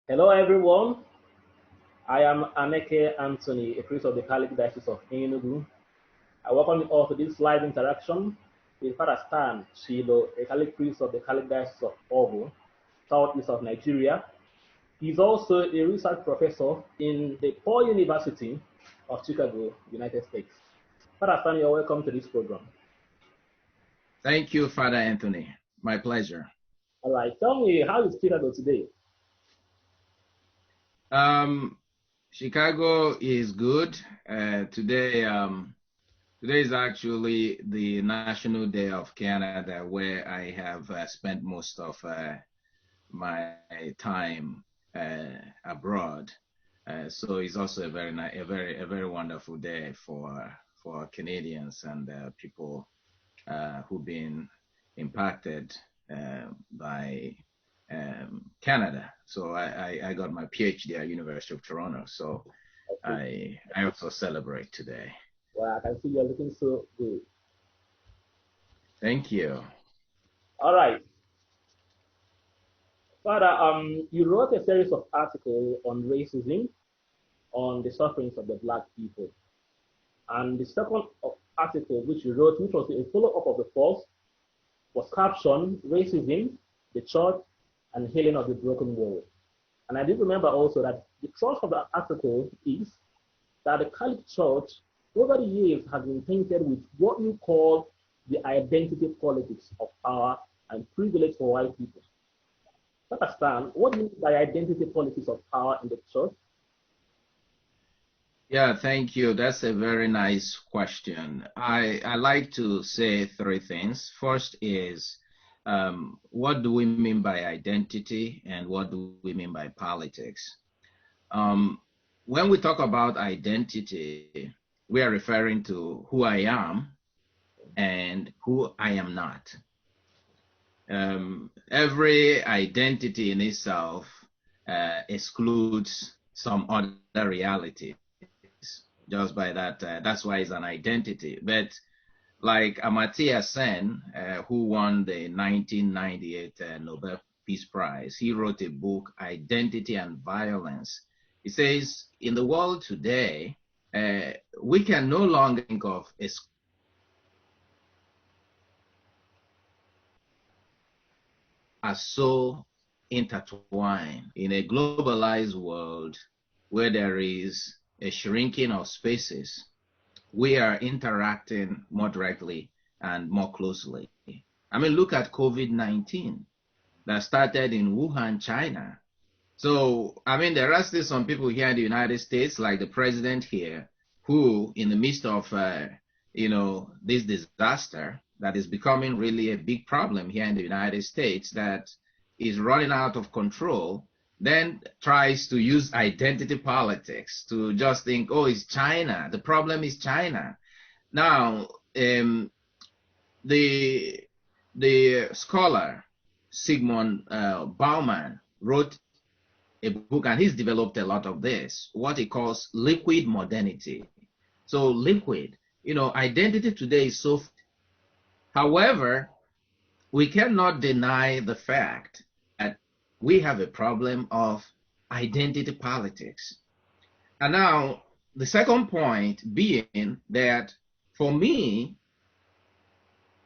Hello, everyone. I am Aneke Anthony, a priest of the Catholic Diocese of Enugu. I welcome you all to this live interaction with Father Stan Chu Ilo, a Catholic priest of the Catholic Diocese of Ogo, southeast of Nigeria. He's also a research professor in the Paul University of Chicago, United States. Father Stan, you're welcome to this program. Thank you, Father Anthony. My pleasure. All right, tell me, how is Chicago today? Chicago is good. Today is actually the National Day of Canada, where I have spent most of my time abroad. So it's also a very wonderful day for Canadians and people who've been impacted by Canada. So I got my PhD at University of Toronto. So I also celebrate today. Well, I can see you're looking so good. Thank you. All right. Father, you wrote a series of articles on racism, on the sufferings of the Black people. And the second article which you wrote, which was a follow-up of the first, was captioned Racism, the Church, and Healing of the Broken World. And I did remember also that the thrust of the article is that the Catholic Church over the years has been tainted with what you call the identity politics of power and privilege for white people. Understand, what do you mean by identity politics of power in the church? Yeah, thank you. That's a very nice question. I like to say three things. First is, what do we mean by identity and what do we mean by politics? When we talk about identity, we are referring to who I am and who I am not. Every identity in itself excludes some other reality. Just by that, that's why it's an identity. But like Amartya Sen, who won the 1998 Nobel Peace Prize, he wrote a book, Identity and Violence. He says, in the world today, we can no longer think of as so intertwined in a globalized world where there is a shrinking of spaces. We are interacting more directly and more closely. I mean, look at COVID-19 that started in Wuhan, China. So, I mean, there are still some people here in the United States, like the president here, who, in the midst of, this disaster that is becoming really a big problem here in the United States that is running out of control, then tries to use identity politics to just think, oh, it's China. The problem is China. Now, the scholar Sigmund Bauman wrote a book, and he's developed a lot of this, what he calls liquid modernity. So liquid, identity today is so. However, we cannot deny the fact that we have a problem of identity politics. And now, the second point being that for me,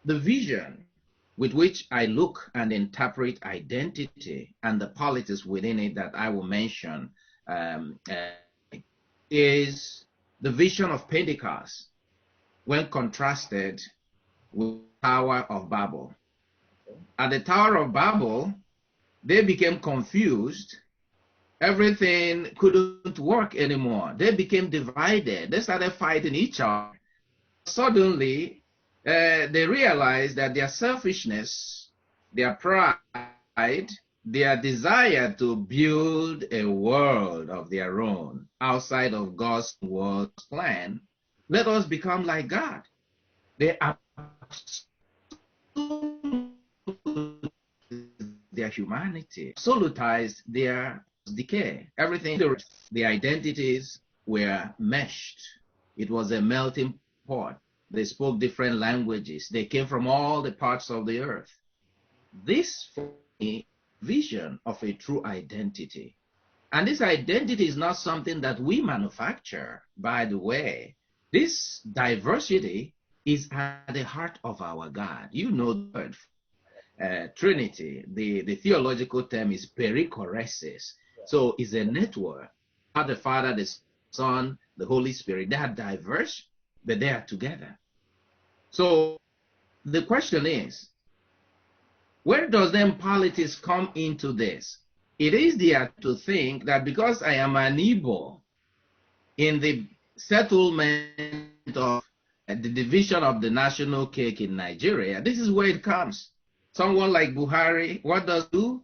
the vision with which I look and interpret identity and the politics within it that I will mention is the vision of Pentecost when contrasted with the Tower of Babel. At the Tower of Babel, they became confused. Everything couldn't work anymore. They became divided. They started fighting each other. Suddenly, they realized that their selfishness, their pride, their desire to build a world of their own outside of God's world plan, let us become like God. They their humanity, absolutized their decay. Everything, the identities were meshed. It was a melting pot. They spoke different languages. They came from all the parts of the earth. This, for me, vision of a true identity. And this identity is not something that we manufacture, by the way. This diversity is at the heart of our God. You know the word Trinity. The theological term is perichoresis. So it's a network. God the Father, the Son, the Holy Spirit. They are diverse, but they are together. So the question is, where does then politics come into this? It is there to think that because I am an Igbo in the settlement of the division of the national cake in Nigeria, this is where it comes. Someone like Buhari, what does he do?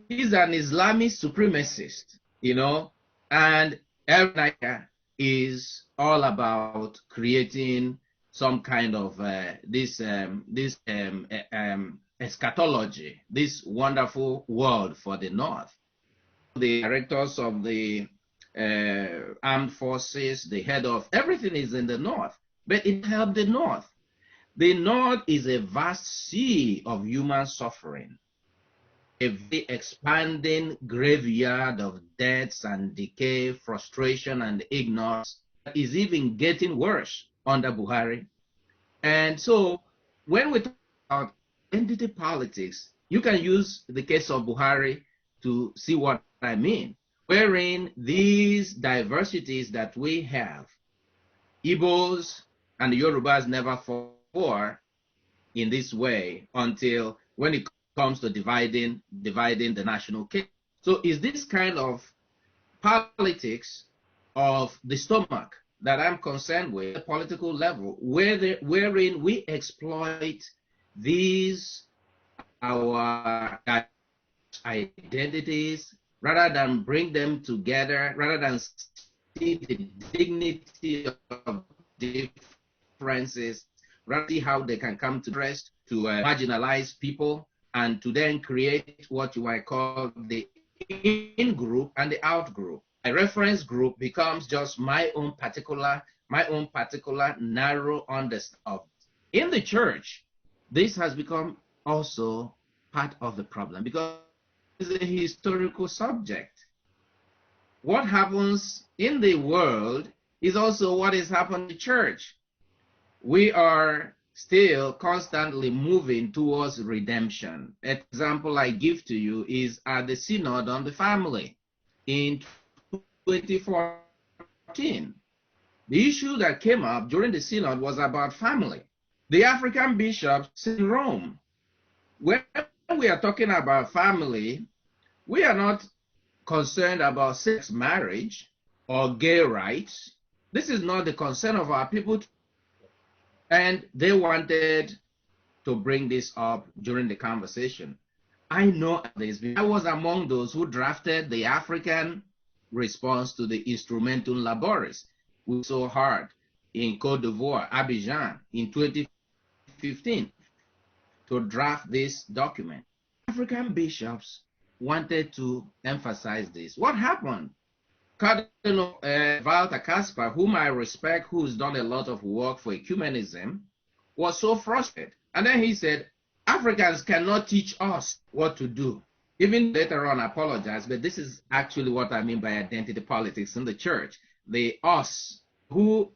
He's an Islamic supremacist, and Nigeria is all about creating some kind of eschatology, this wonderful world for the North. The directors of the armed forces, the head of everything is in the North, but it helped the North. The North is a vast sea of human suffering, a very expanding graveyard of deaths and decay, frustration and ignorance that is even getting worse under Buhari. And so when we talk about identity politics, you can use the case of Buhari to see what I mean, wherein these diversities that we have, Igbos and the Yorubas never fought in this way until when it comes to dividing the national cake. So is this kind of politics of the stomach that I'm concerned with, at the political level, wherein we exploit these our identities rather than bring them together, rather than see the dignity of differences, rather see how they can come to rest, to marginalize people, and to then create what you might call the in-group and the out-group. A reference group becomes just my own particular narrow understanding. In the church, this has become also part of the problem because it's a historical subject. What happens in the world is also what is happening in the church. We are still constantly moving towards redemption. An example I give to you is at the Synod on the Family in 2014. The issue that came up during the Synod was about family. The African bishops in Rome, when we are talking about family, we are not concerned about sex marriage or gay rights. This is not the concern of our people. And they wanted to bring this up during the conversation. I know this because I was among those who drafted the African response to the Instrumentum Laboris, which was so hard in Côte d'Ivoire, Abidjan, in 2015, to draft this document. African bishops wanted to emphasize this. What happened? Cardinal Walter Kasper, whom I respect, who's done a lot of work for ecumenism, was so frustrated. And then he said, Africans cannot teach us what to do. Even later on apologized, but this is actually what I mean by identity politics in the church. The us. Who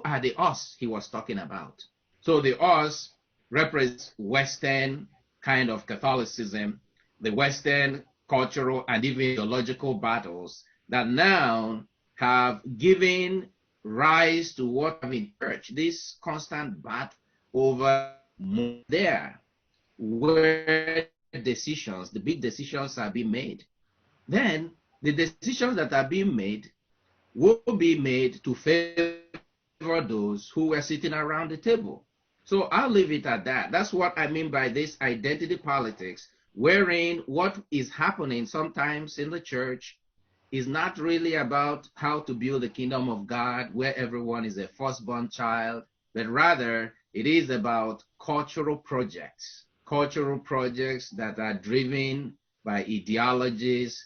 are the us he was talking about? So the us represents Western kind of Catholicism, the Western cultural and even ideological battles that now have given rise to what in church, this constant battle over there, where decisions, the big decisions are being made. Then the decisions that are being made will be made to favor those who were sitting around the table. So I'll leave it at that. That's what I mean by this identity politics, wherein what is happening sometimes in the church is not really about how to build the kingdom of God where everyone is a firstborn child, but rather it is about cultural projects that are driven by ideologies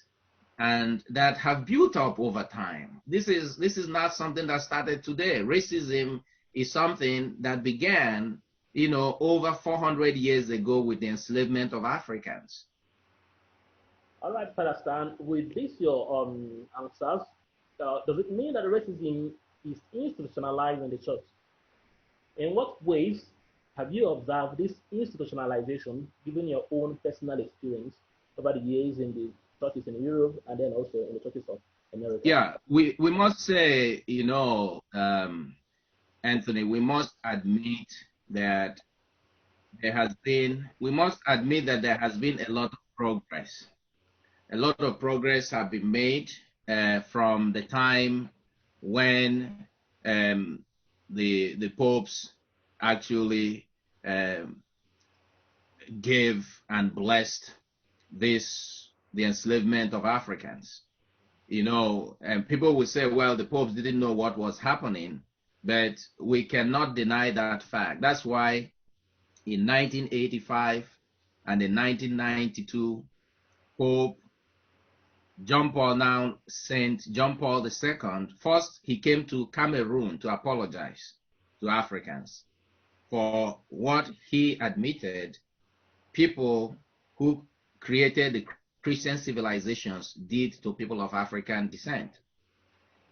and that have built up over time. This is not something that started today. Racism is something that began, over 400 years ago with the enslavement of Africans. All right, Father Stan, with this your answers, does it mean that racism is institutionalized in the church? In what ways have you observed this institutionalization, given your own personal experience over the years in the churches in Europe and then also in the churches of America? Yeah, we must say, Anthony, we must admit that we must admit that there has been a lot of progress. A lot of progress have been made from the time when the popes actually um, gave and blessed the enslavement of Africans. And people will say, well, the popes didn't know what was happening, but we cannot deny that fact. That's why in 1985 and in 1992, Pope John Paul now Saint John Paul II, first he came to Cameroon to apologize to Africans for what he admitted people who created the Christian civilizations did to people of African descent.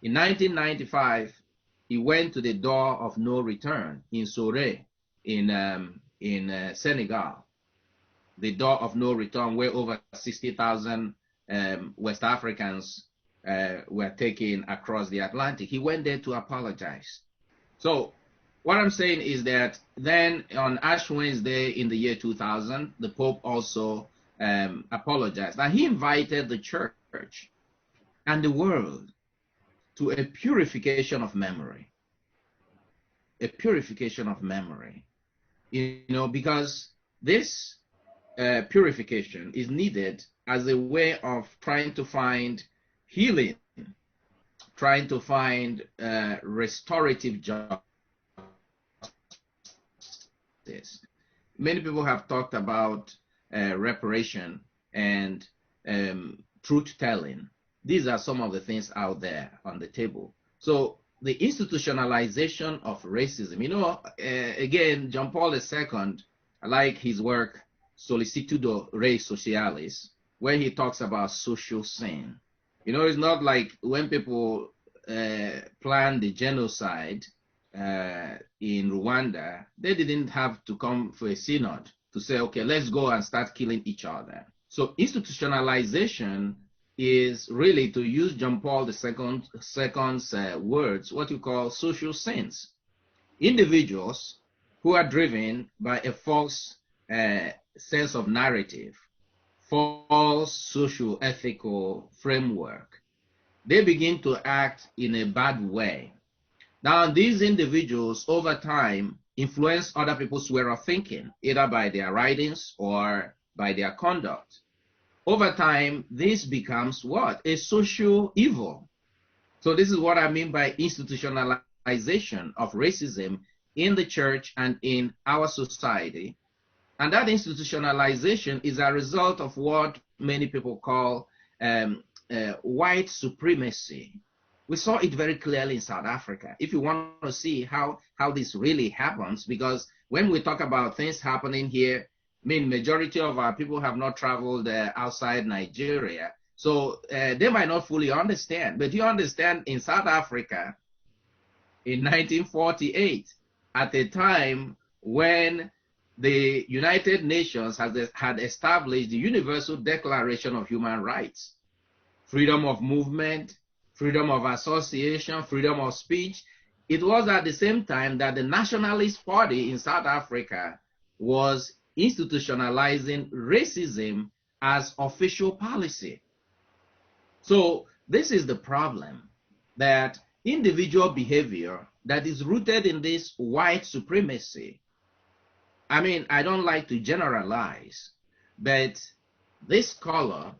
In 1995, he went to the door of no return in Sore in Senegal, the door of no return where over 60,000 West Africans were taken across the Atlantic. He went there to apologize. So what I'm saying is that then on Ash Wednesday in the year 2000, the Pope also apologized. And he invited the church and the world to a purification of memory. A purification of memory. Because this purification is needed as a way of trying to find healing, trying to find restorative justice. Many people have talked about reparation and truth-telling. These are some of the things out there on the table. So the institutionalization of racism, again, John Paul II, I like his work, Solicitudo Rei Socialis, where he talks about social sin. It's not like when people plan the genocide in Rwanda, they didn't have to come for a synod to say, okay, let's go and start killing each other. So institutionalization is really, to use John Paul II's words, what you call social sins. Individuals who are driven by a false sense of narrative, false social ethical framework, they begin to act in a bad way. Now, these individuals over time influence other people's way of thinking, either by their writings or by their conduct. Over time, this becomes what? A social evil. So this is what I mean by institutionalization of racism in the church and in our society. And that institutionalization is a result of what many people call white supremacy. We saw it very clearly in South Africa. If you want to see how this really happens, because when we talk about things happening here, majority of our people have not traveled outside Nigeria. So they might not fully understand. But you understand, in South Africa, in 1948, at a time when the United Nations had established the Universal Declaration of Human Rights, freedom of movement, freedom of association, freedom of speech. It was at the same time that the Nationalist Party in South Africa was institutionalizing racism as official policy. So this is the problem, that individual behavior that is rooted in this white supremacy. I don't like to generalize, but this color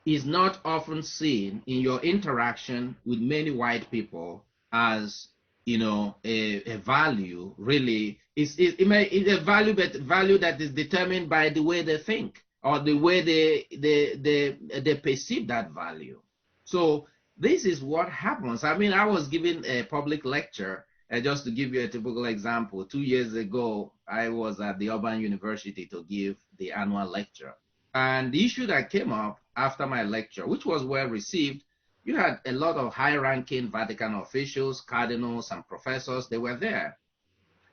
is not often seen in your interaction with many white people as, a value. Really, it's a value, but value that is determined by the way they think or the way they perceive that value. So this is what happens. I was giving a public lecture, just to give you a typical example. 2 years ago, I was at the Urban University to give the annual lecture. And the issue that came up after my lecture, which was well received, you had a lot of high-ranking Vatican officials, cardinals, and professors. They were there.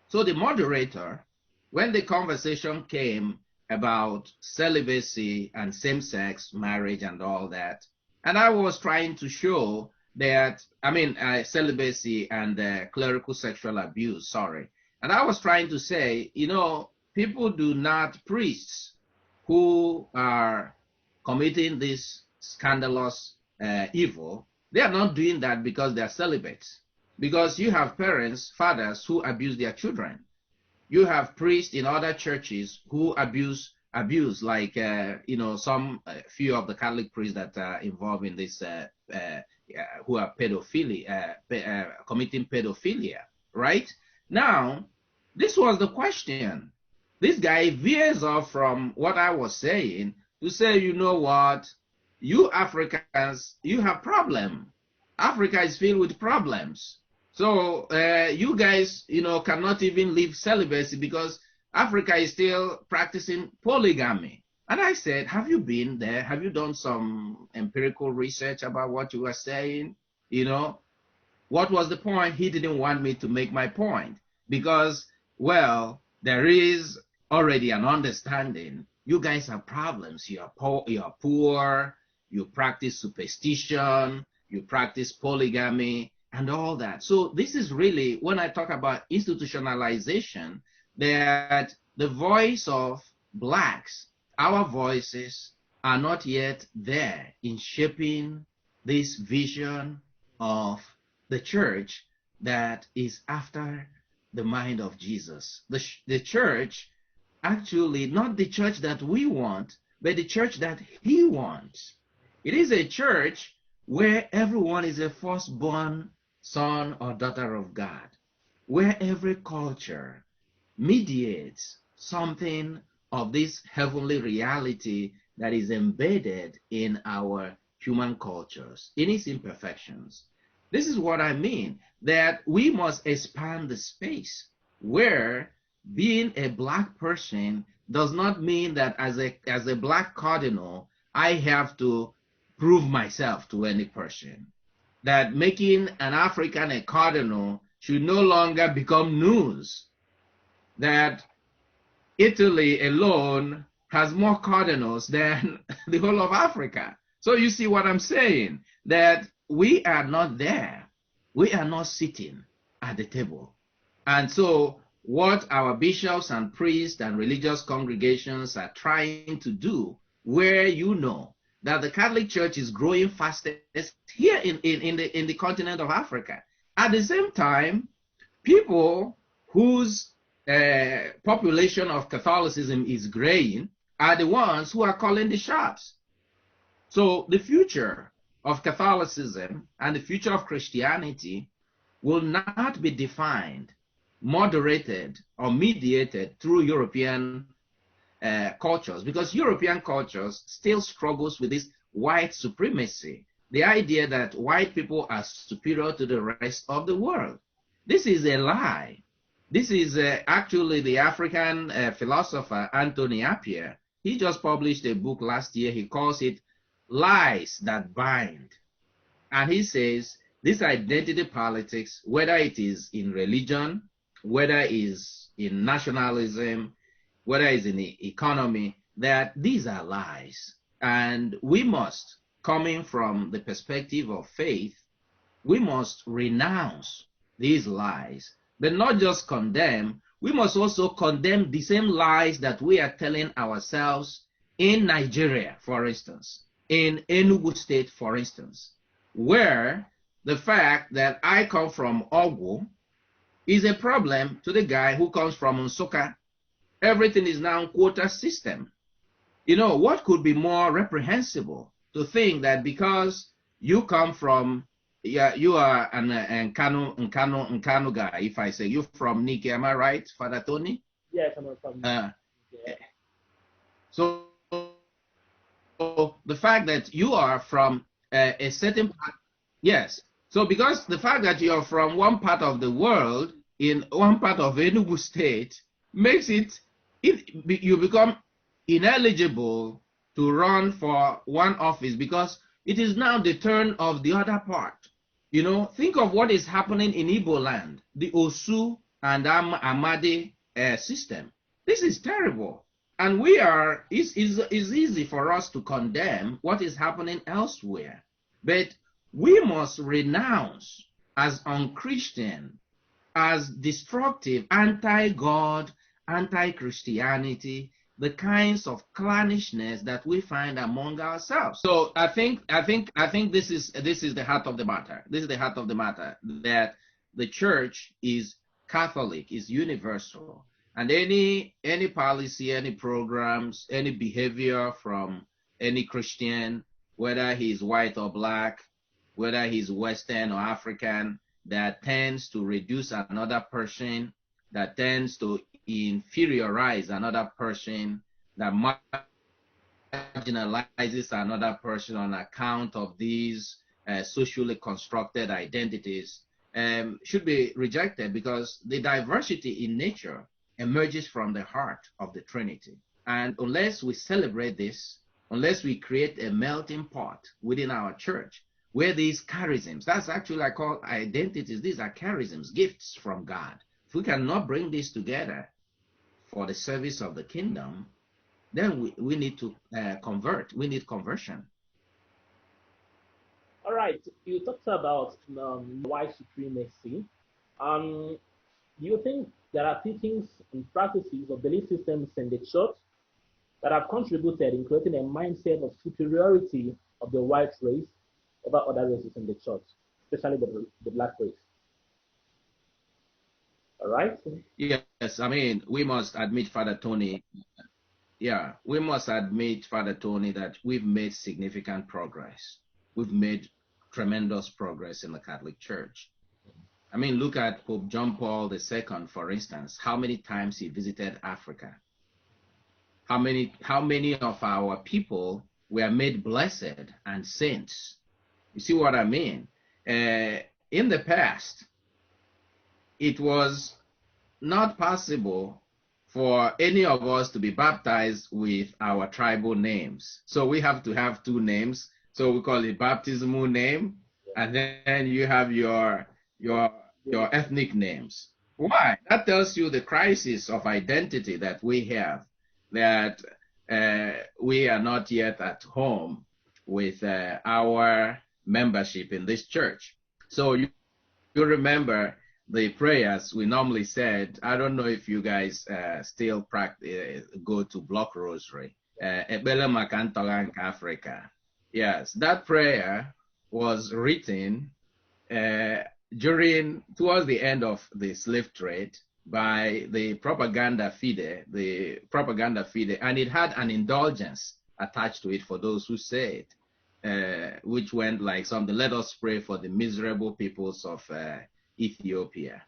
So the moderator, when the conversation came about celibacy and same-sex marriage and all that, and I was trying to show that, celibacy and clerical sexual abuse, sorry. And I was trying to say, people do not, priests who are committing this scandalous evil, they are not doing that because they are celibates. Because you have parents, fathers who abuse their children. You have priests in other churches who abuse, like, some few of the Catholic priests that are involved in this, who are committing pedophilia, right? Now, this was the question. This guy veers off from what I was saying to say, you know what, you Africans, you have problem. Africa is filled with problems. So you guys, cannot even live celibacy because Africa is still practicing polygamy. And I said, have you been there? Have you done some empirical research about what you were saying? What was the point? He didn't want me to make my point because, well, there is already an understanding. You guys have problems. You are poor. You practice superstition. You practice polygamy and all that. So this is really, when I talk about institutionalization, that the voice of blacks, our voices are not yet there in shaping this vision of the church that is after the mind of Jesus. The church, actually not the church that we want, but the church that he wants. It is a church where everyone is a firstborn son or daughter of God, where every culture mediates something of this heavenly reality that is embedded in our human cultures, in its imperfections. This is what I mean, that we must expand the space where being a black person does not mean that as a black cardinal, I have to prove myself to any person. That making an African a cardinal should no longer become news. That Italy alone has more cardinals than the whole of Africa. So you see what I'm saying? That we are not there. We are not sitting at the table. And so what our bishops and priests and religious congregations are trying to do, where that the Catholic Church is growing fastest here in the continent of Africa. At the same time, people whose population of Catholicism is graying are the ones who are calling the shots. So the future of Catholicism and the future of Christianity will not be defined, moderated, or mediated through European cultures, because European cultures still struggles with this white supremacy, the idea that white people are superior to the rest of the world. This is a lie. This is actually the African philosopher Anthony Appiah. He just published a book last year. He calls it Lies That Bind. And he says this identity politics, whether it is in religion, whether it is in nationalism, whether it's in the economy, that these are lies. And we must, coming from the perspective of faith, we must renounce these lies, but not just condemn. We must also condemn the same lies that we are telling ourselves in Nigeria, for instance, in Enugu State, for instance, where the fact that I come from Ogu is a problem to the guy who comes from Nsukka. Everything is now quota system. What could be more reprehensible to think that because you come from, you are an Nkanu guy, if I say you're from Nike, am I right, Father Tony? Yes, I'm from Nike. So the fact that you are from a certain part, yes. So because the fact that you're from one part of the world, in one part of Enugu State, makes it, you become ineligible to run for one office because it is now the turn of the other part. You know, think of what is happening in Igbo land, the Osu and Amadi system. This is terrible. And it's easy for us to condemn what is happening elsewhere. But we must renounce as unchristian, as destructive, anti-God, anti-Christianity, the kinds of clannishness that we find among ourselves. So I think this is the heart of the matter. This is the heart of the matter, that the church is Catholic, is universal, and any policy, any programs, any behavior from any Christian, whether he's white or black, whether he's Western or African, that tends to reduce another person, that tends to inferiorize another person, that marginalizes another person on account of these socially constructed identities, should be rejected, because the diversity in nature emerges from the heart of the Trinity. And unless we celebrate this, unless we create a melting pot within our church, where these charisms, that's actually I call identities, these are charisms, gifts from God. If we cannot bring this together for the service of the kingdom, then we need to convert. We need conversion. All right, you talked about white supremacy. Do you think there are teachings and practices or belief systems in the church that have contributed in creating a mindset of superiority of the white race over other races in the church, especially the black race? All right. Yes, I mean, we must admit, Father Tony, we must admit, Father Tony, that we've made significant progress. We've made tremendous progress in the Catholic Church. I mean, look at Pope John Paul II, for instance, how many times he visited Africa. How many of our people were made blessed and saints. You see what I mean? In the past, it was not possible for any of us to be baptized with our tribal names. So we have to have two names. So we call it baptismal name, and then you have your ethnic names. Why? That tells you the crisis of identity that we have, that we are not yet at home with our membership in this church. So you remember the prayers we normally said. I don't know if you guys still practice, go to block rosary. Ekpele maka ntọgha nke Africa. Yes, that prayer was written towards the end of the slave trade by the propaganda fide, and it had an indulgence attached to it for those who say it, which went like something: let us pray for the miserable peoples of Ethiopia,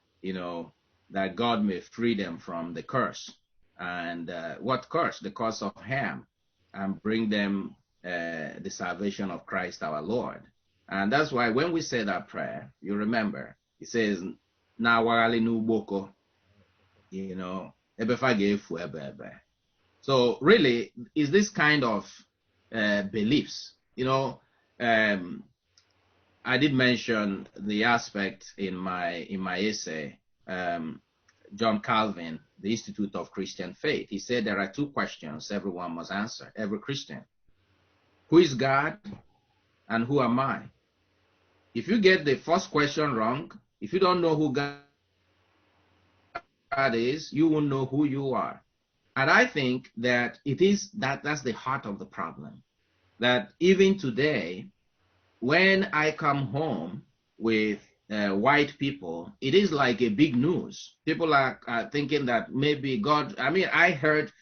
that God may free them from the curse. And what curse? The curse of Ham, and bring them the salvation of Christ our Lord. And that's why when we say that prayer, you remember, it says, na wagali n'ugboko, ebefa ga-efu ebe. So really, is this kind of beliefs, I did mention the aspect in my essay, John Calvin, the Institute of Christian Faith. He said there are two questions everyone must answer, every Christian. Who is God and who am I? If you get the first question wrong, if you don't know who God is, you won't know who you are. And I think that that's the heart of the problem. That even today, when I come home with white people, it is like a big news. People are thinking that maybe God, I heard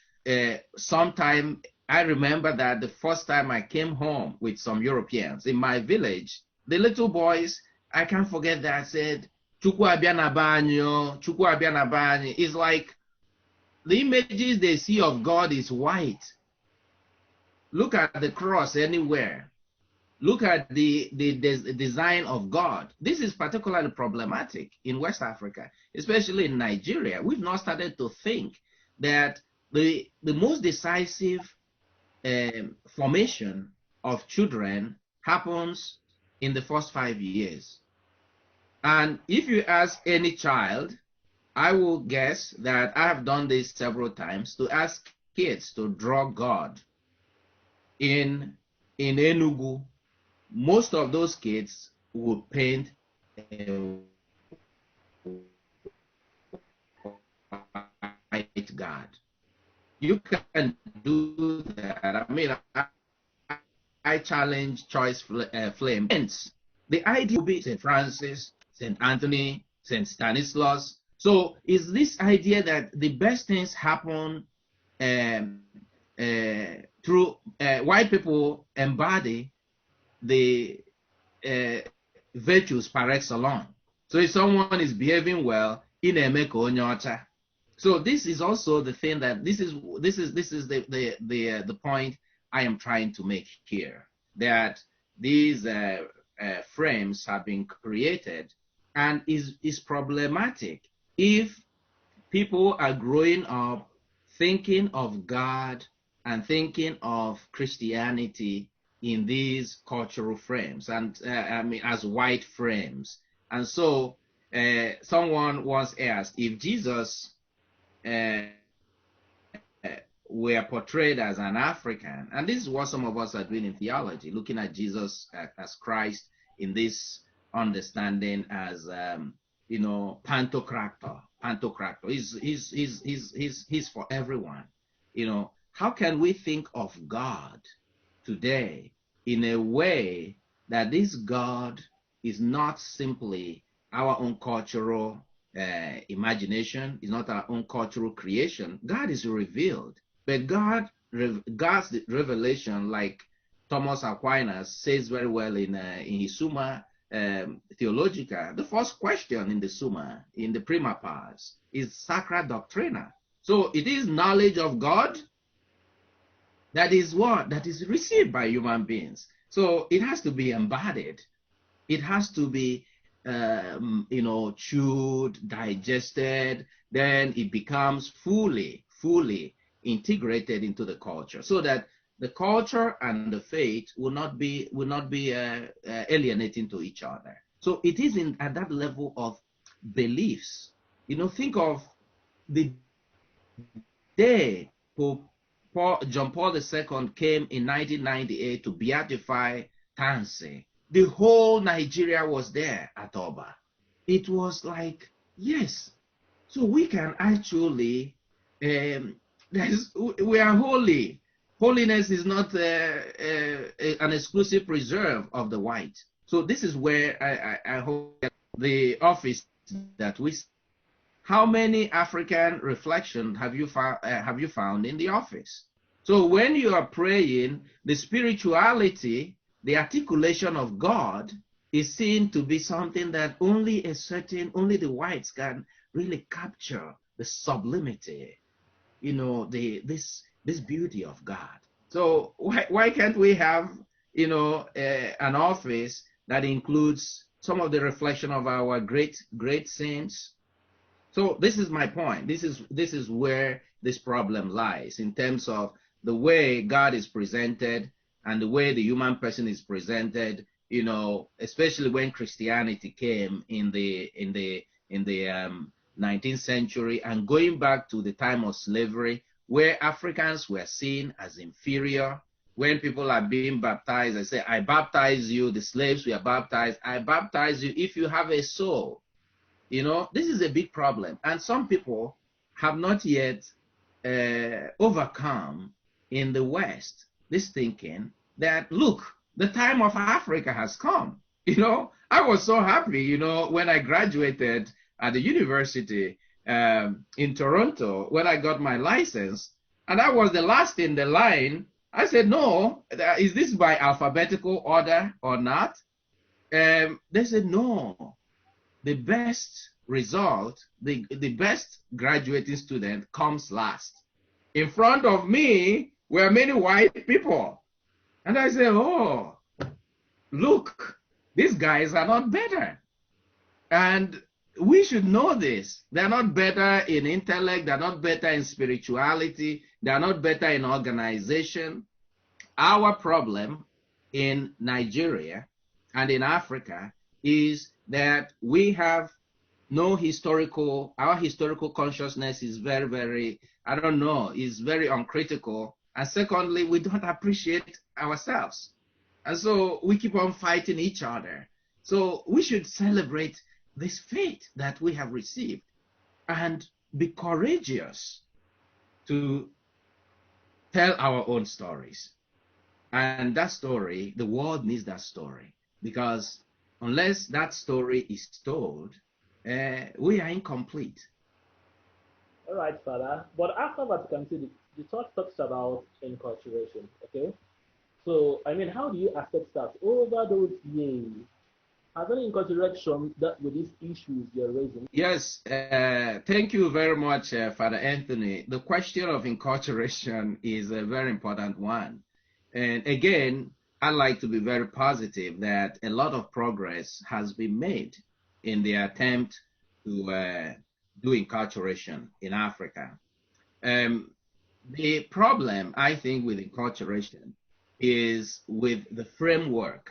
sometime, I remember that the first time I came home with some Europeans in my village, the little boys, I can't forget that, said, Chukwu abia na banyo, Chukwu abia na banyo. It's like the images they see of God is white. Look at the cross anywhere. Look at the design of God. This is particularly problematic in West Africa, especially in Nigeria. We've not started to think that the most decisive formation of children happens in the first 5 years. And if you ask any child, I will guess that I have done this several times, to ask kids to draw God in Enugu. Most of those kids will paint a white God. You can do that. I mean, I challenge choice flame. Hence, the idea will be St. Francis, St. Anthony, St. Stanislaus. So is this idea that the best things happen through white people embody the virtues par excellence. So if someone is behaving well, in Emeka onye ọcha. So this is also the thing that this is the point I am trying to make here, that these frames have been created, and is problematic if people are growing up thinking of God and thinking of Christianity in these cultural frames, and I mean as white frames. And so someone once asked, if Jesus were portrayed as an African, and this is what some of us are doing in theology, looking at Jesus as Christ in this understanding as you know, Pantocrator. He's for everyone. You know, how can we think of God today in a way that this God is not simply our own cultural imagination, is not our own cultural creation? God is revealed, but God's revelation, like Thomas Aquinas says very well in his Summa Theologica, the first question in the Summa, in the Prima Pars, is Sacra Doctrina. So it is knowledge of God that is what? That is received by human beings. So it has to be embodied. It has to be, you know, chewed, digested, then it becomes fully integrated into the culture, so that the culture and the faith will not be alienating to each other. So it is at that level of beliefs. You know, think of the day Pope John Paul II came in 1998 to beatify Tansy. The whole Nigeria was there at Oba. It was like, yes, so we can actually, we are holy. Holiness is not an exclusive preserve of the white. So this is where I hope the office that we. How many African reflections have you found in the office? So when you are praying, the spirituality, the articulation of God is seen to be something that only the whites can really capture, the sublimity, you know, this beauty of God. So why can't we have, you know, an office that includes some of the reflection of our great saints? So this is my point. This is where this problem lies, in terms of the way God is presented and the way the human person is presented. You know, especially when Christianity came in the 19th century, and going back to the time of slavery, where Africans were seen as inferior. When people are being baptized, I say, I baptize you. The slaves were baptized. I baptize you if you have a soul. You know, this is a big problem. And some people have not yet overcome in the West this thinking that, look, the time of Africa has come. You know, I was so happy, you know, when I graduated at the university in Toronto, when I got my license, and I was the last in the line. I said, no, is this by alphabetical order or not? They said, no. The best result, the best graduating student comes last. In front of me were many white people. And I said, oh, look, these guys are not better. And we should know this. They're not better in intellect. They're not better in spirituality. They're not better in organization. our problem in Nigeria and in Africa is that we have no historical, our historical consciousness is very, very, I don't know, is very uncritical. And secondly, we don't appreciate ourselves. And so we keep on fighting each other. So we should celebrate this faith that we have received and be courageous to tell our own stories. And that story, the world needs that story, because unless that story is told, we are incomplete. All right, Father. But after that, you can see the church talks about enculturation. Okay. So, I mean, how do you assess that over those years? Has any enculturation that with these issues you're raising? Yes, thank you very much, Father Anthony. The question of enculturation is a very important one. And again, I like to be very positive that a lot of progress has been made in the attempt to do enculturation in Africa. The problem, I think, with enculturation is with the framework.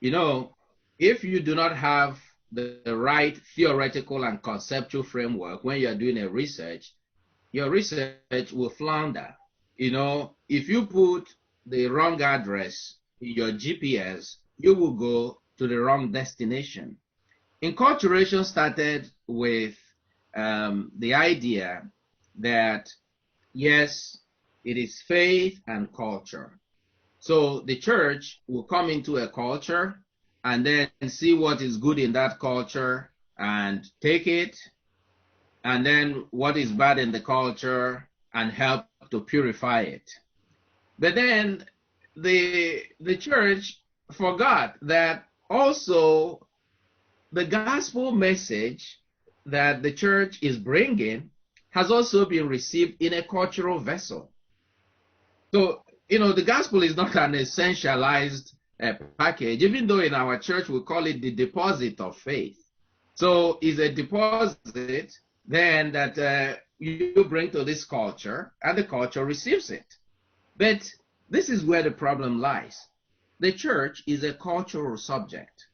You know, if you do not have the right theoretical and conceptual framework when you're doing a research, your research will flounder. You know, if you put the wrong address in your GPS, you will go to the wrong destination. Enculturation started with the idea that, yes, it is faith and culture. So the church will come into a culture and then see what is good in that culture and take it, and then what is bad in the culture and help to purify it. But then the church forgot that also the gospel message that the church is bringing has also been received in a cultural vessel. So, you know, the gospel is not an essentialized package, even though in our church we call it the deposit of faith. So it's a deposit then that you bring to this culture, and the culture receives it. But this is where the problem lies. The church is a cultural subject.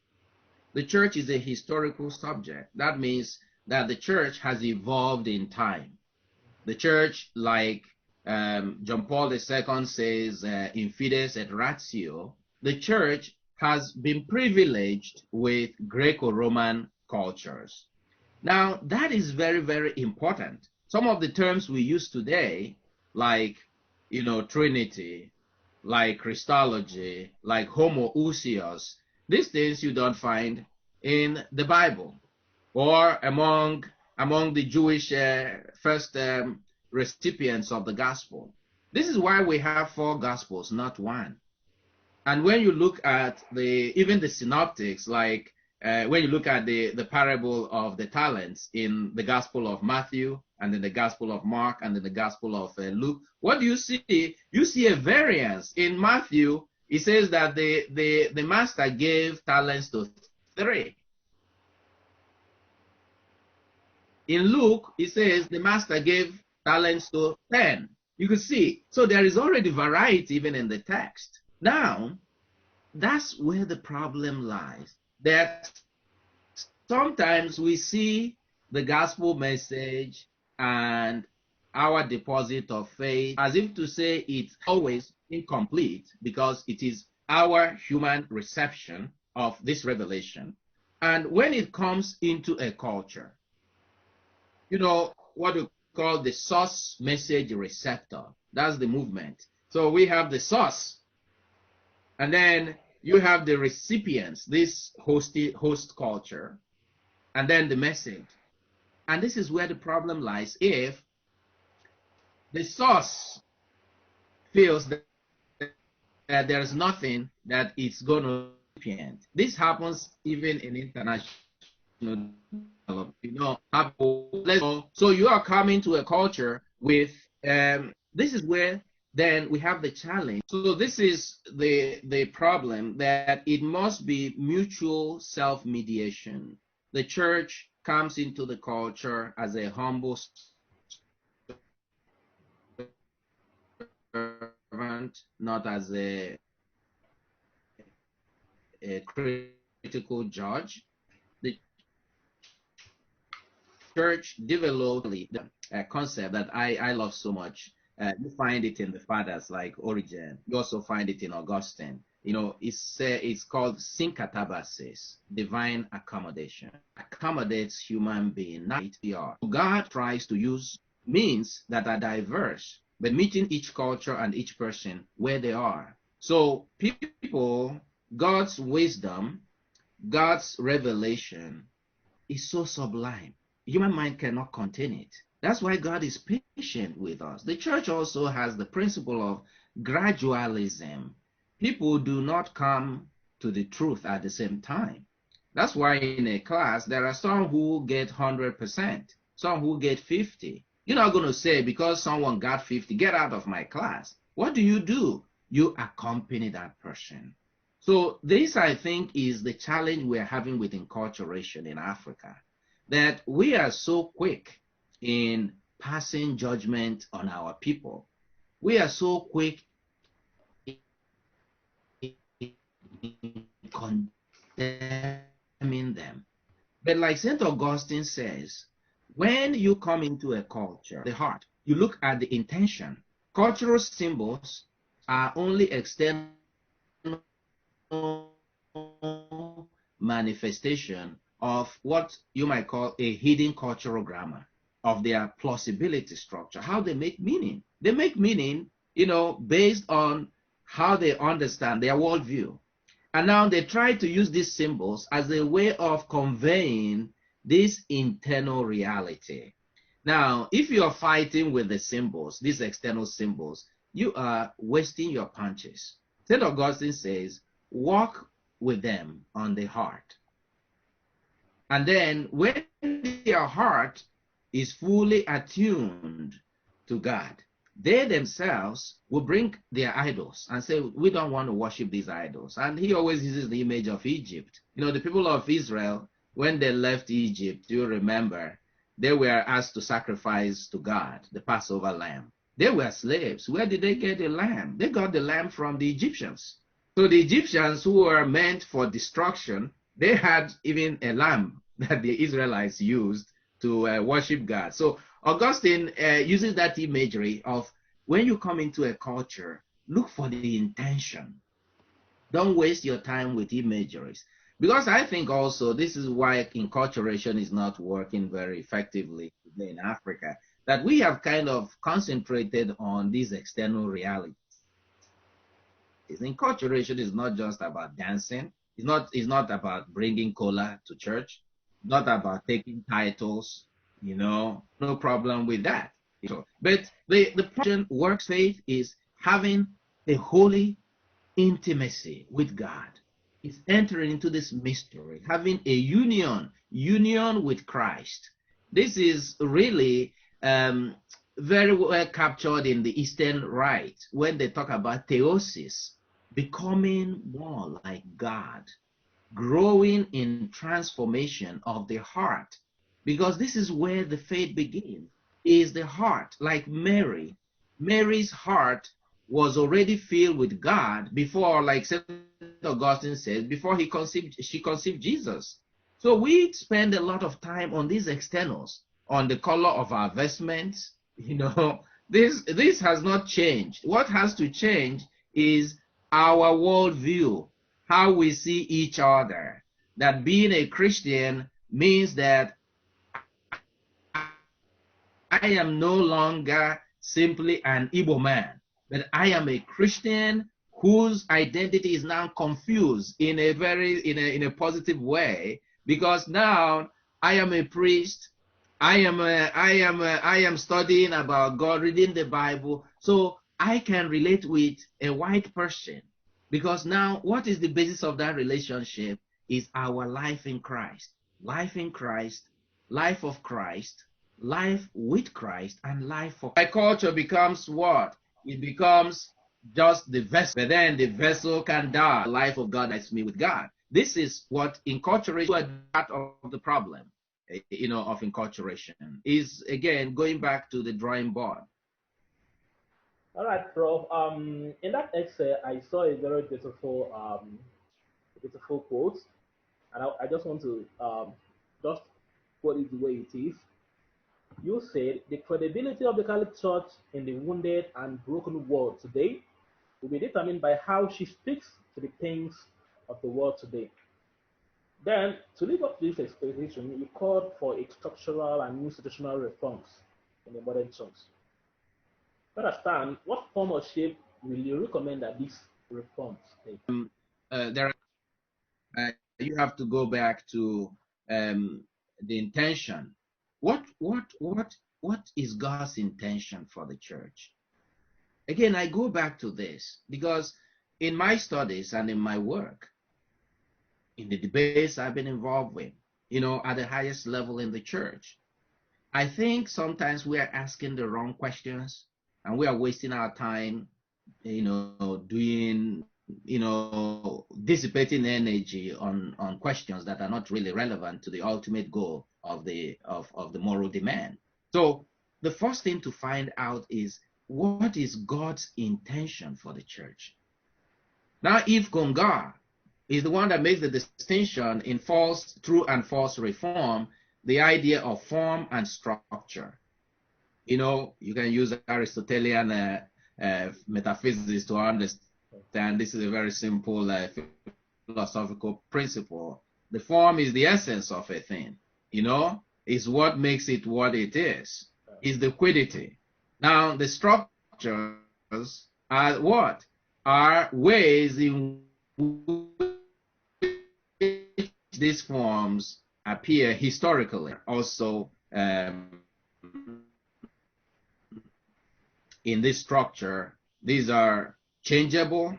The church is a historical subject. That means that the church has evolved in time. The church, like John Paul II says, in Fides et Ratio, the church has been privileged with Greco-Roman cultures. Now, that is very, very important. Some of the terms we use today, like, you know, Trinity, like Christology, like homoousios, these things you don't find in the Bible or among the Jewish first recipients of the gospel. This is why we have 4 gospels, not 1. And when you look at even the synoptics, like when you look at the parable of the talents in the Gospel of Matthew and in the Gospel of Mark and in the Gospel of Luke, what do you see? You see a variance. In Matthew, it says that the master gave talents to 3. In Luke, it says the master gave talents to 10. You can see. So there is already variety even in the text. Now, that's where the problem lies. That sometimes we see the gospel message and our deposit of faith as if to say it's always incomplete because it is our human reception of this revelation. And when it comes into a culture, you know, what we call the source message receptor, that's the movement. So we have the source, and then you have the recipients, this host culture, and then the message. And this is where the problem lies. If the source feels that there is nothing that it's going to recipient, this happens even in international, you know, so you are coming to a culture with, this is where then we have the challenge. So this is the problem, that it must be mutual self-mediation. The church comes into the culture as a humble not as a critical judge. The church developed a concept that I love so much. You find it in the fathers like Origen. You also find it in Augustine. You know, it's called syncatabasis, divine accommodation. Accommodates human being, not PR. God tries to use means that are diverse, but meeting each culture and each person where they are. So people, God's wisdom, God's revelation is so sublime. Human mind cannot contain it. That's why God is patient with us. The church also has the principle of gradualism. People do not come to the truth at the same time. That's why in a class, there are some who get 100%, some who get 50. You're not going to say, because someone got 50, get out of my class. What do? You accompany that person. So this, I think, is the challenge we're having with enculturation in Africa, that we are so quick in passing judgment on our people. We are so quick in condemning them. But like St. Augustine says, when you come into a culture, the heart, you look at the intention. Cultural symbols are only external manifestation of what you might call a hidden cultural grammar, of their plausibility structure, how they make meaning. They make meaning, based on how they understand their worldview. And now they try to use these symbols as a way of conveying this internal reality. Now, if you are fighting with the symbols, these external symbols, you are wasting your punches. St. Augustine says, walk with them on the heart. And then when your heart is fully attuned to God, they themselves will bring their idols and say, we don't want to worship these idols. And he always uses the image of Egypt. The people of Israel, when they left Egypt, you remember, they were asked to sacrifice to God the Passover lamb. They were slaves. Where did they get the lamb? They got the lamb from the Egyptians. So the Egyptians, who were meant for destruction, they had even a lamb that the Israelites used to worship God. So Augustine uses that imagery of, when you come into a culture, look for the intention. Don't waste your time with imageries. Because I think also this is why enculturation is not working very effectively in Africa, that we have kind of concentrated on these external realities. Enculturation is not just about dancing. It's not about bringing cola to church. It's not about taking titles. No problem with that. But the problem works faith is having a holy intimacy with God. It's entering into this mystery, having a union with Christ. This is really very well captured in the Eastern Rite when they talk about theosis, becoming more like God, growing in transformation of the heart, because this is where the faith begins, is the heart. Like Mary, Mary's heart was already filled with God before, like St. Augustine says, before she conceived Jesus. So we spend a lot of time on these externals, on the color of our vestments. This has not changed. What has to change is our worldview, how we see each other. That being a Christian means that I am no longer simply an Igbo man, but I am a Christian whose identity is now confused in a positive way, because now I am a priest. I am studying about God, reading the Bible, so I can relate with a white person, because now what is the basis of that relationship is our life in Christ. Life in Christ, life of Christ, life with Christ, and life for my culture becomes what? It becomes just the vessel, but then the vessel can die. The life of God is me with God. This is what enculturation is part of the problem, of enculturation, is again going back to the drawing board. All right, Prof. In that essay, I saw a very beautiful quote, and I just want to just quote it the way it is. You said the credibility of the Catholic Church in the wounded and broken world today will be determined by how she speaks to the things of the world today. Then, to live up to this expectation, you called for a structural and institutional reforms in the modern church. To understand, what form or shape will you recommend that these reforms take? There, you have to go back to the intention. What is God's intention for the church? Again, I go back to this because in my studies and in my work, in the debates I've been involved with, at the highest level in the church, I think sometimes we are asking the wrong questions and we are wasting our time, doing, dissipating energy on questions that are not really relevant to the ultimate goal of the moral demand. So the first thing to find out is, what is God's intention for the church? Now, if Congar is the one that makes the distinction in true and false reform, the idea of form and structure. You can use Aristotelian metaphysics to understand this is a very simple philosophical principle. The form is the essence of a thing, is what makes it what it is the quiddity. Now, the structures are what? Are ways in which these forms appear historically. Also, in this structure, these are changeable.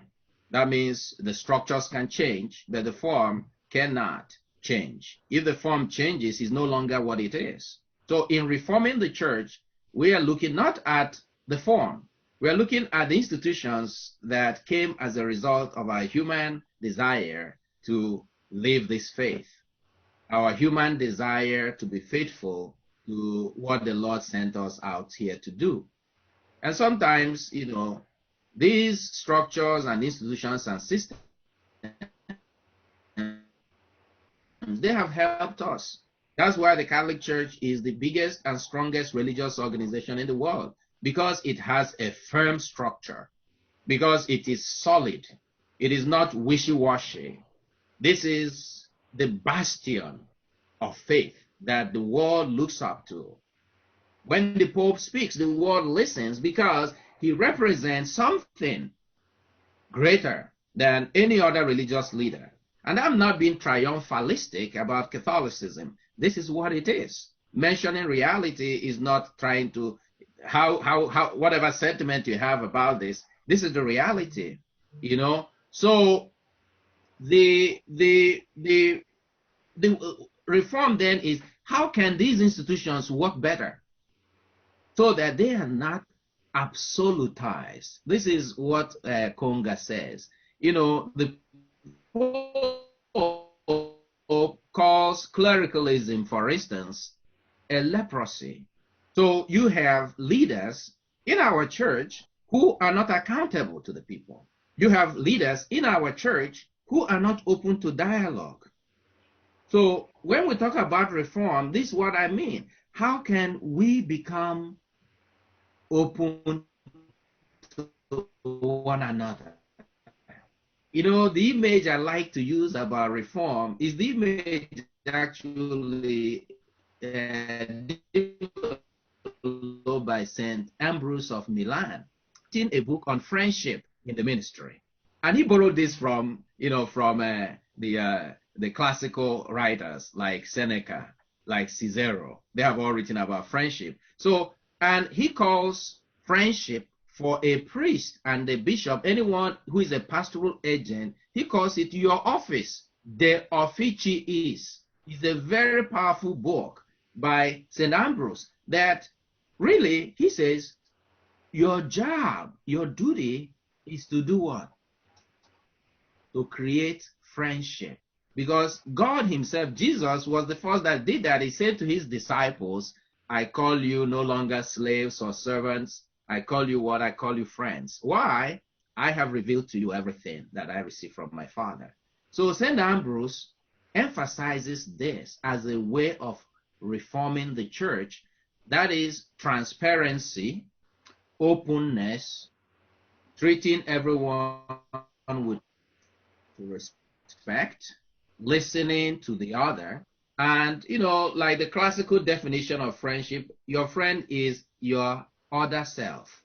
That means the structures can change, but the form cannot change. If the form changes, it's no longer what it is. So in reforming the church, we are looking not at the form. We are looking at the institutions that came as a result of our human desire to live this faith, our human desire to be faithful to what the Lord sent us out here to do. And sometimes, these structures and institutions and systems, they have helped us. That's why the Catholic Church is the biggest and strongest religious organization in the world, because it has a firm structure, because it is solid. It is not wishy-washy. This is the bastion of faith that the world looks up to. When the Pope speaks, the world listens because he represents something greater than any other religious leader. And I'm not being triumphalistic about Catholicism. This is what it is. Mentioning reality is not trying to, whatever sentiment you have about this is the reality, So the reform then is, how can these institutions work better so that they are not absolutized? This is what Conga says. The Pope calls clericalism, for instance, a leprosy. So you have leaders in our church who are not accountable to the people. You have leaders in our church who are not open to dialogue. So when we talk about reform, this is what I mean. How can we become open to one another? The image I like to use about reform is the image actually developed by St. Ambrose of Milan, in a book on friendship in the ministry. And he borrowed this from the classical writers like Seneca, like Cicero. They have all written about friendship. So, and he calls friendship for a priest and a bishop, anyone who is a pastoral agent, he calls it your office. De Officiis is a very powerful book by St. Ambrose that really, he says, your job, your duty is to do what? To create friendship. Because God himself, Jesus, was the first that did that. He said to his disciples, I call you no longer slaves or servants, I call you what? I call you friends. Why? I have revealed to you everything that I received from my Father. So St. Ambrose emphasizes this as a way of reforming the church. That is transparency, openness, treating everyone with respect, listening to the other. And, like the classical definition of friendship, your friend is your other self.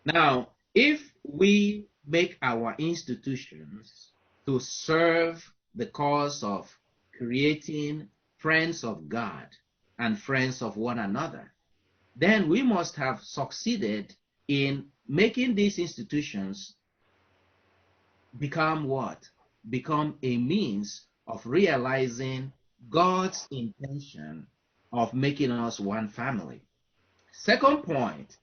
Now, if we make our institutions to serve the cause of creating friends of God and friends of one another, then we must have succeeded in making these institutions become what? Become a means of realizing God's intention of making us one family. Second point,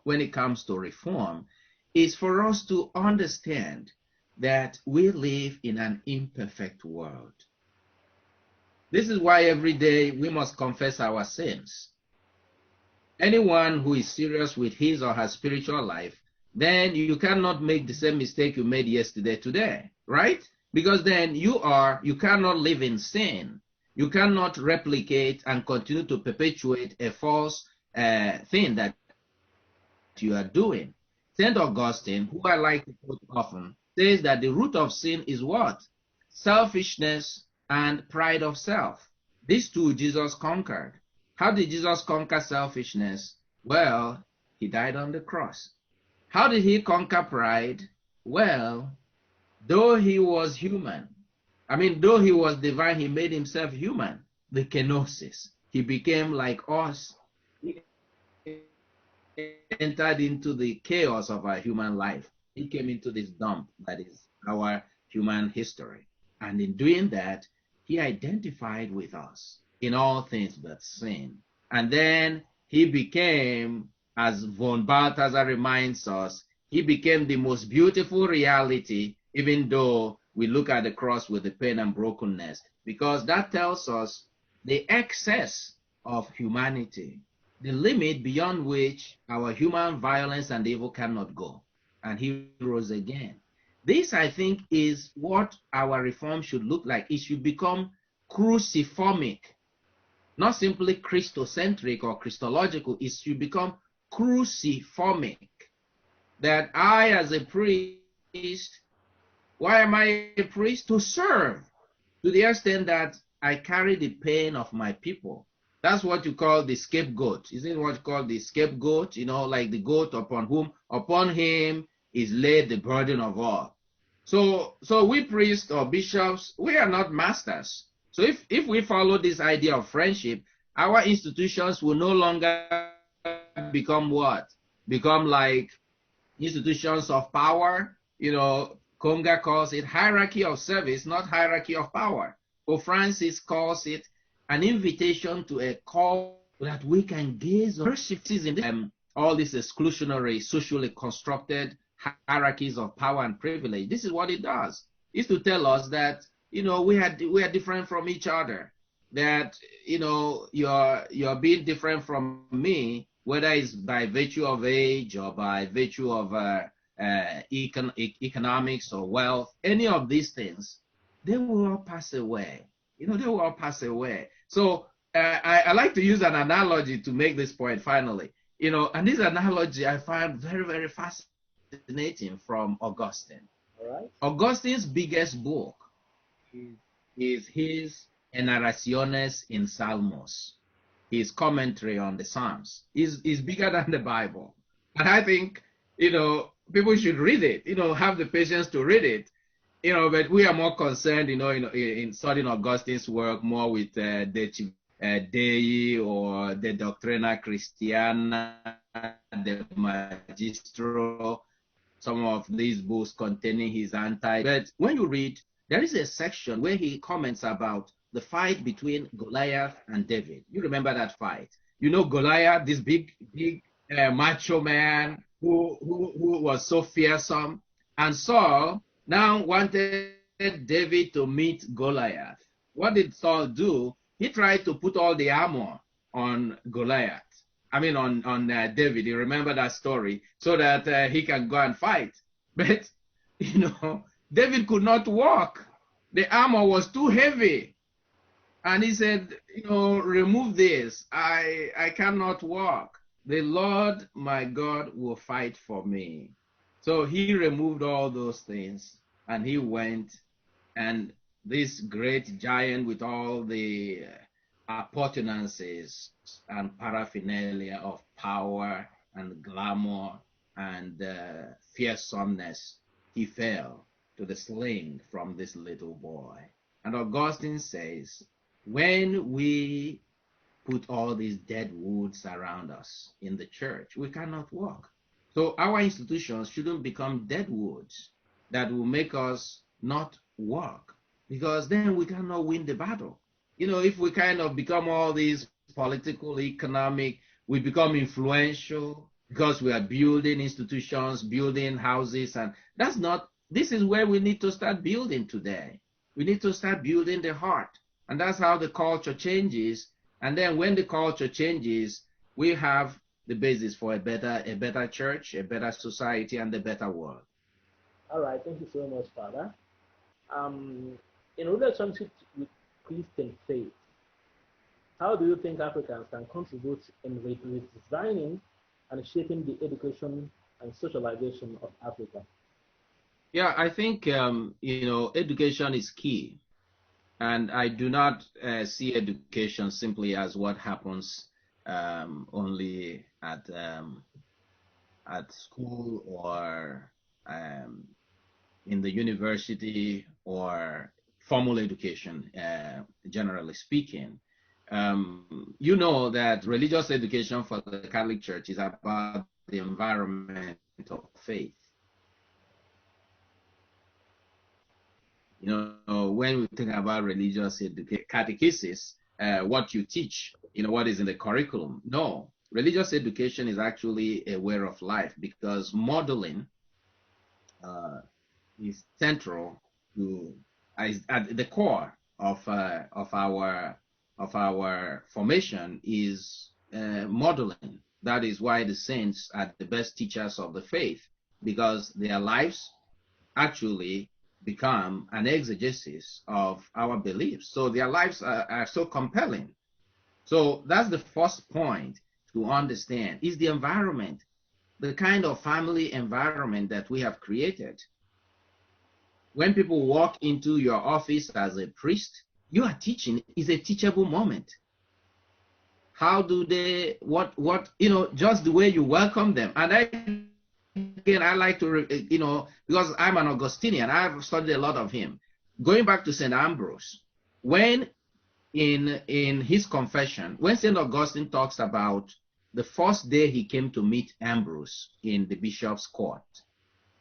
when it comes to reform, is for us to understand that we live in an imperfect world. This is why every day we must confess our sins. Anyone who is serious with his or her spiritual life, then you cannot make the same mistake you made yesterday today, right? Because then you cannot live in sin. You cannot replicate and continue to perpetuate a false thing that you are doing. St. Augustine, who I like to quote often, says that the root of sin is what? Selfishness and pride of self. These two Jesus conquered. How did Jesus conquer selfishness? Well, he died on the cross. How did he conquer pride? Well, though he was human, though he was divine, he made himself human. The kenosis. He became like us. He entered into the chaos of our human life. He came into this dump that is our human history. And in doing that, he identified with us in all things but sin. And then he became, as von Balthasar reminds us, he became the most beautiful reality, even though we look at the cross with the pain and brokenness, because that tells us the excess of humanity, the limit beyond which our human violence and evil cannot go. And he rose again. This, I think, is what our reform should look like. It should become cruciformic, not simply Christocentric or Christological. It should become cruciformic. That I, as a priest, why am I a priest? To serve, to the extent that I carry the pain of my people. That's what you call the scapegoat. Isn't it what you call the scapegoat? Like the goat upon him is laid the burden of all. So we priests or bishops, we are not masters. So if we follow this idea of friendship, our institutions will no longer become what? Become like institutions of power. Conga calls it hierarchy of service, not hierarchy of power. Pope Francis calls it an invitation to a call that we can gaze on in all these exclusionary, socially constructed hierarchies of power and privilege. This is what it does. It's to tell us that we are different from each other. That you're being different from me, whether it's by virtue of age or by virtue of economics or wealth. Any of these things, they will all pass away. They will all pass away. So I like to use an analogy to make this point finally. And this analogy I find very, very fascinating from Augustine. All right. Augustine's biggest book is his Enarraciones in Salmos, his commentary on the Psalms. Is bigger than the Bible. And I think, people should read it, have the patience to read it. But we are more concerned, in studying Augustine's work more with Dei or the Doctrina Christiana, the Magistro, some of these books containing his anti. But when you read, there is a section where he comments about the fight between Goliath and David. You remember that fight? Goliath, this big macho man who was so fearsome, and Saul now wanted David to meet Goliath. What did Saul do? He tried to put all the armor on Goliath. David. You remember that story, so that he can go and fight. But David could not walk. The armor was too heavy, and he said, remove this. I cannot walk. The Lord my God will fight for me. So he removed all those things, and he went, and this great giant with all the appurtenances and paraphernalia of power and glamour and fearsomeness, he fell to the sling from this little boy. And Augustine says, when we put all these dead woods around us in the church, we cannot walk. So our institutions shouldn't become dead woods that will make us not walk, because then we cannot win the battle. If we kind of become all these political, economic, we become influential because we are building institutions, building houses, and this is where we need to start building today. We need to start building the heart, and that's how the culture changes. And then when the culture changes, we have the basis for a better church, a better society, and a better world. All right, thank you so much, Father. In relationship with Christian faith, how do you think Africans can contribute in redesigning and shaping the education and socialization of Africa? Yeah, I think education is key, and I do not see education simply as what happens only at school or in the university or formal education, generally speaking. You know that religious education for the Catholic Church is about the environment of faith. When we think about religious catechesis, what you teach, what is in the curriculum. No, religious education is actually a way of life, because modeling is central to, at the core of our formation is modeling. That is why the saints are the best teachers of the faith, because their lives actually become an exegesis of our beliefs. So their lives are so compelling. So that's the first point to understand, is the environment, the kind of family environment that we have created. When people walk into your office as a priest, you are teaching, is a teachable moment. How do they, just the way you welcome them. And again, I like to, because I'm an Augustinian, I've studied a lot of him. Going back to St. Ambrose, when in his confession, when St. Augustine talks about the first day he came to meet Ambrose in the bishop's court,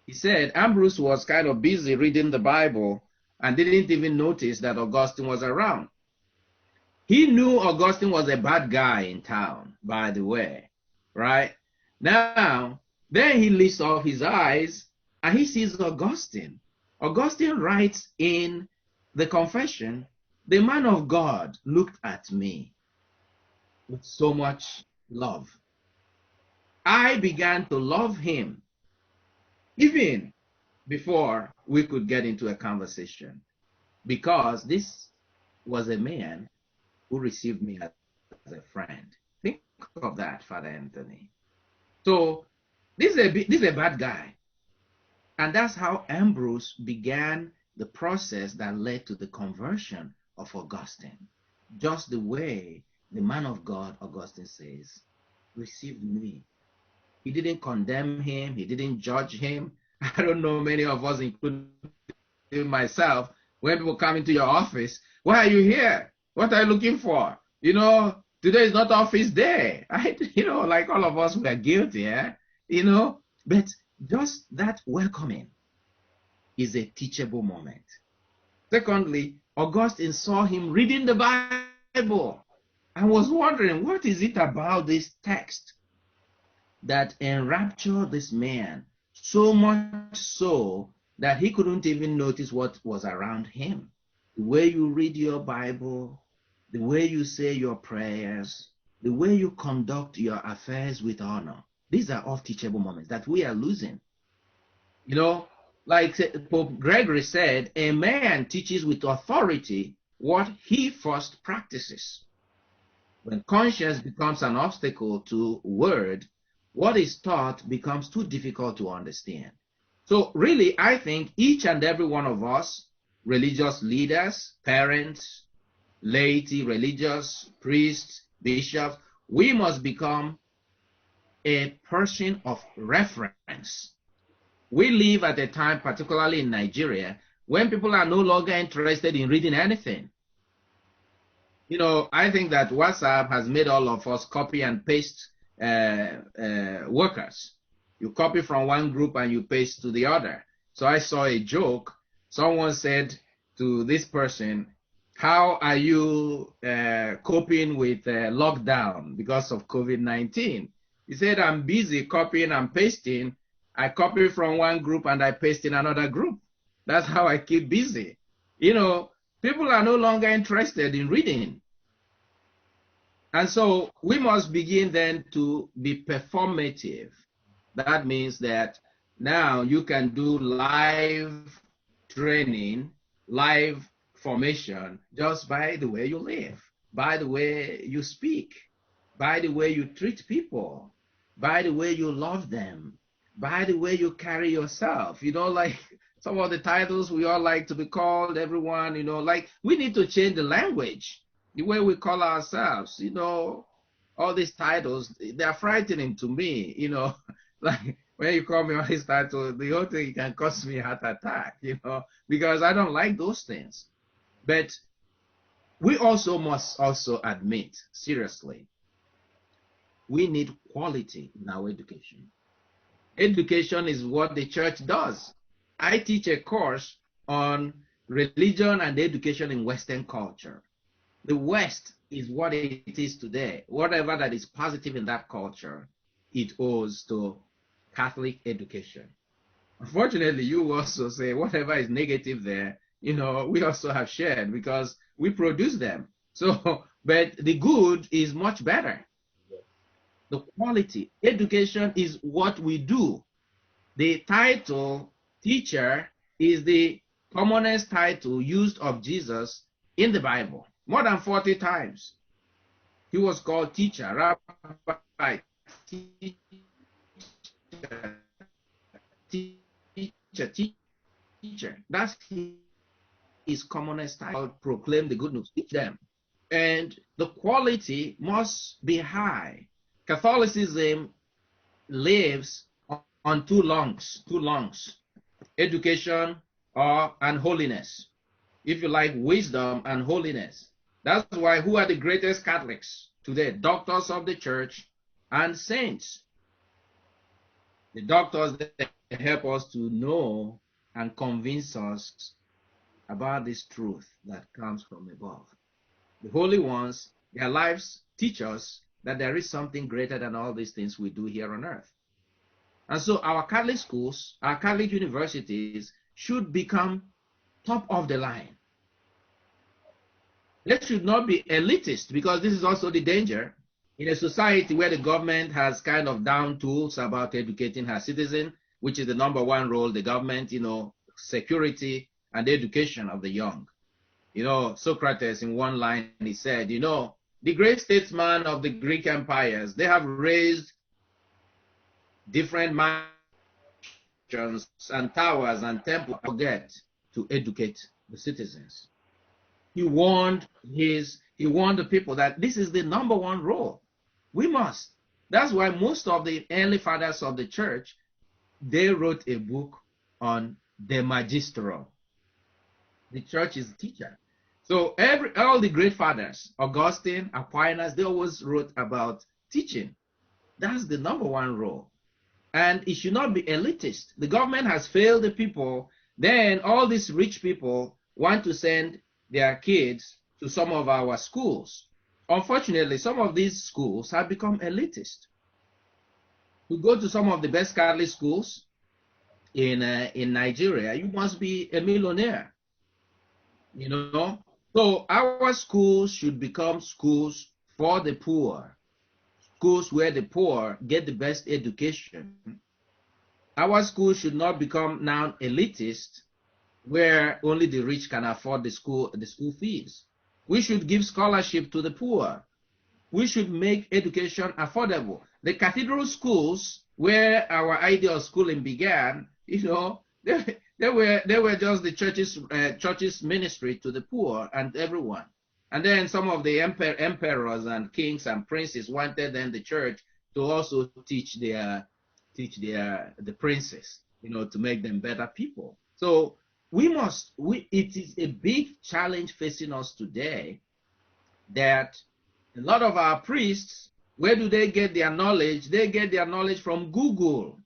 he said Ambrose was kind of busy reading the Bible and didn't even notice that Augustine was around. He knew Augustine was a bad guy in town, by the way, right? Now, then he lifts up his eyes and he sees Augustine. Augustine writes in the confession, "The man of God looked at me with so much love. I began to love him even before we could get into a conversation, because this was a man who received me as a friend." Think of that, Father Anthony. So this is a bad guy. And that's how Ambrose began the process that led to the conversion of Augustine. Just the way the man of God, Augustine says, received me. He didn't condemn him. He didn't judge him. I don't know, many of us, including myself, when people come into your office, "Why are you here? What are you looking for? Today is not office day." Like all of us, we are guilty, but just that welcoming is a teachable moment. Secondly, Augustine saw him reading the Bible and was wondering, what is it about this text that enraptured this man so much so that he couldn't even notice what was around him? The way you read your Bible, the way you say your prayers, the way you conduct your affairs with honor. These are all teachable moments that we are losing. You know, like Pope Gregory said, a man teaches with authority what he first practices. When conscience becomes an obstacle to word, what is taught becomes too difficult to understand. So really, I think each and every one of us, religious leaders, parents, laity, religious, priests, bishops, we must become a person of reference. We live at a time, particularly in Nigeria, when people are no longer interested in reading anything. You know, I think that WhatsApp has made all of us copy and paste workers. You copy from one group and you paste to the other. So I saw a joke. Someone said to this person, how are you coping with lockdown because of COVID-19? He said, I'm busy copying and pasting. I copy from one group and I paste in another group. That's how I keep busy. You know, people are no longer interested in reading. And so we must begin then to be performative. That means that now you can do live training, live formation, just by the way you live, by the way you speak, by the way you treat people, by the way you love them, by the way you carry yourself. You know, like some of the titles we all like to be called, everyone, you know, like we need to change the language, the way we call ourselves. You know, all these titles, they're frightening to me, you know, like when you call me all these titles, the whole thing can cause me a heart attack, you know, because I don't like those things. But we also must also admit, seriously, we need quality in our education. Education is what the church does. I teach a course on religion and education in Western culture. The West is what it is today. Whatever that is positive in that culture, it owes to Catholic education. Unfortunately, you also say whatever is negative there, you know, we also have shared because we produce them. So, but the good is much better. The quality, education is what we do. The title teacher is the commonest title used of Jesus in the Bible. More than 40 times. He was called teacher, rabbi, teacher. That's his commonest title. Proclaim the good news. Teach them. And the quality must be high. Catholicism lives on two lungs, education and holiness. If you like, wisdom and holiness. That's why who are the greatest Catholics today? Doctors of the church and saints. The doctors, they help us to know and convince us about this truth that comes from above. The holy ones, their lives teach us that there is something greater than all these things we do here on earth. And so our Catholic schools, our Catholic universities should become top of the line. They should not be elitist, because this is also the danger in a society where the government has kind of down tools about educating her citizen, which is the number one role, the government, you know, security and education of the young. You know, Socrates in one line, he said, you know, the great statesmen of the Greek empires, they have raised different mansions and towers and temples, forget to educate the citizens. He warned the people that this is the number one role. We must. That's why most of the early fathers of the church, they wrote a book on the magisterium. The church is the teacher. So all the great fathers, Augustine, Aquinas, they always wrote about teaching. That's the number one role. And it should not be elitist. The government has failed the people. Then all these rich people want to send their kids to some of our schools. Unfortunately, some of these schools have become elitist. You go to some of the best Catholic schools in Nigeria, you must be a millionaire. You know? So our schools should become schools for the poor, schools where the poor get the best education. Our schools should not become now elitist, where only the rich can afford the school fees. We should give scholarship to the poor. We should make education affordable. The cathedral schools, where our idea of schooling began, you know, they were just the church's ministry to the poor and everyone. And then some of the emperors and kings and princes wanted then the church to also teach the princes, you know, to make them better people. So it is a big challenge facing us today that a lot of our priests, where do they get their knowledge? They get their knowledge from Google.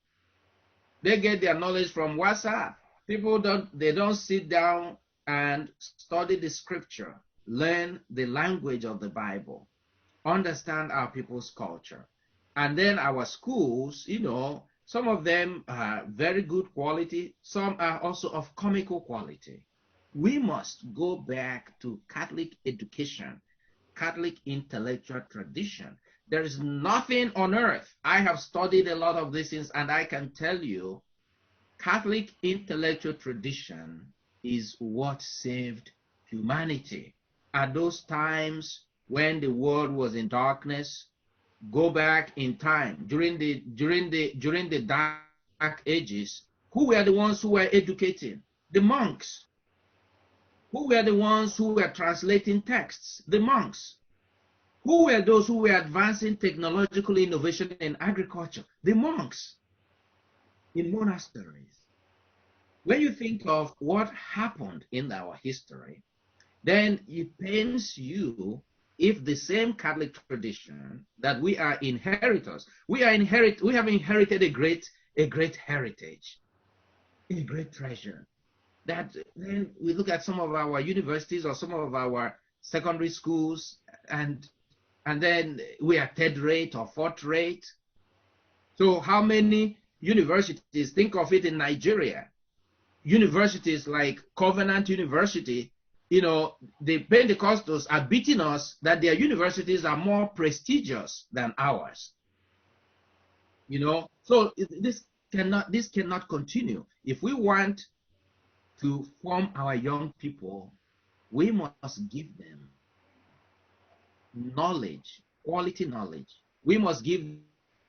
They get their knowledge from WhatsApp. People don't sit down and study the scripture, learn the language of the Bible, understand our people's culture. And then our schools, you know, some of them are very good quality, some are also of comical quality. We must go back to Catholic education, Catholic intellectual tradition. There is nothing on earth. I have studied a lot of these things, and I can tell you, Catholic intellectual tradition is what saved humanity. At those times when the world was in darkness, go back in time during the dark ages, who were the ones who were educating? The monks. Who were the ones who were translating texts? The monks. Who were those who were advancing technological innovation in agriculture? The monks in monasteries. When you think of what happened in our history, then it pains you if the same Catholic tradition that we are inheritors, we have inherited a great heritage, a great treasure. That then we look at some of our universities or some of our secondary schools, and then we are third rate or fourth rate. So how many universities? Think of it in Nigeria. Universities like Covenant University, you know, the Pentecostals are beating us that their universities are more prestigious than ours. You know, so this cannot continue. If we want to form our young people, we must give them knowledge, quality knowledge. We must give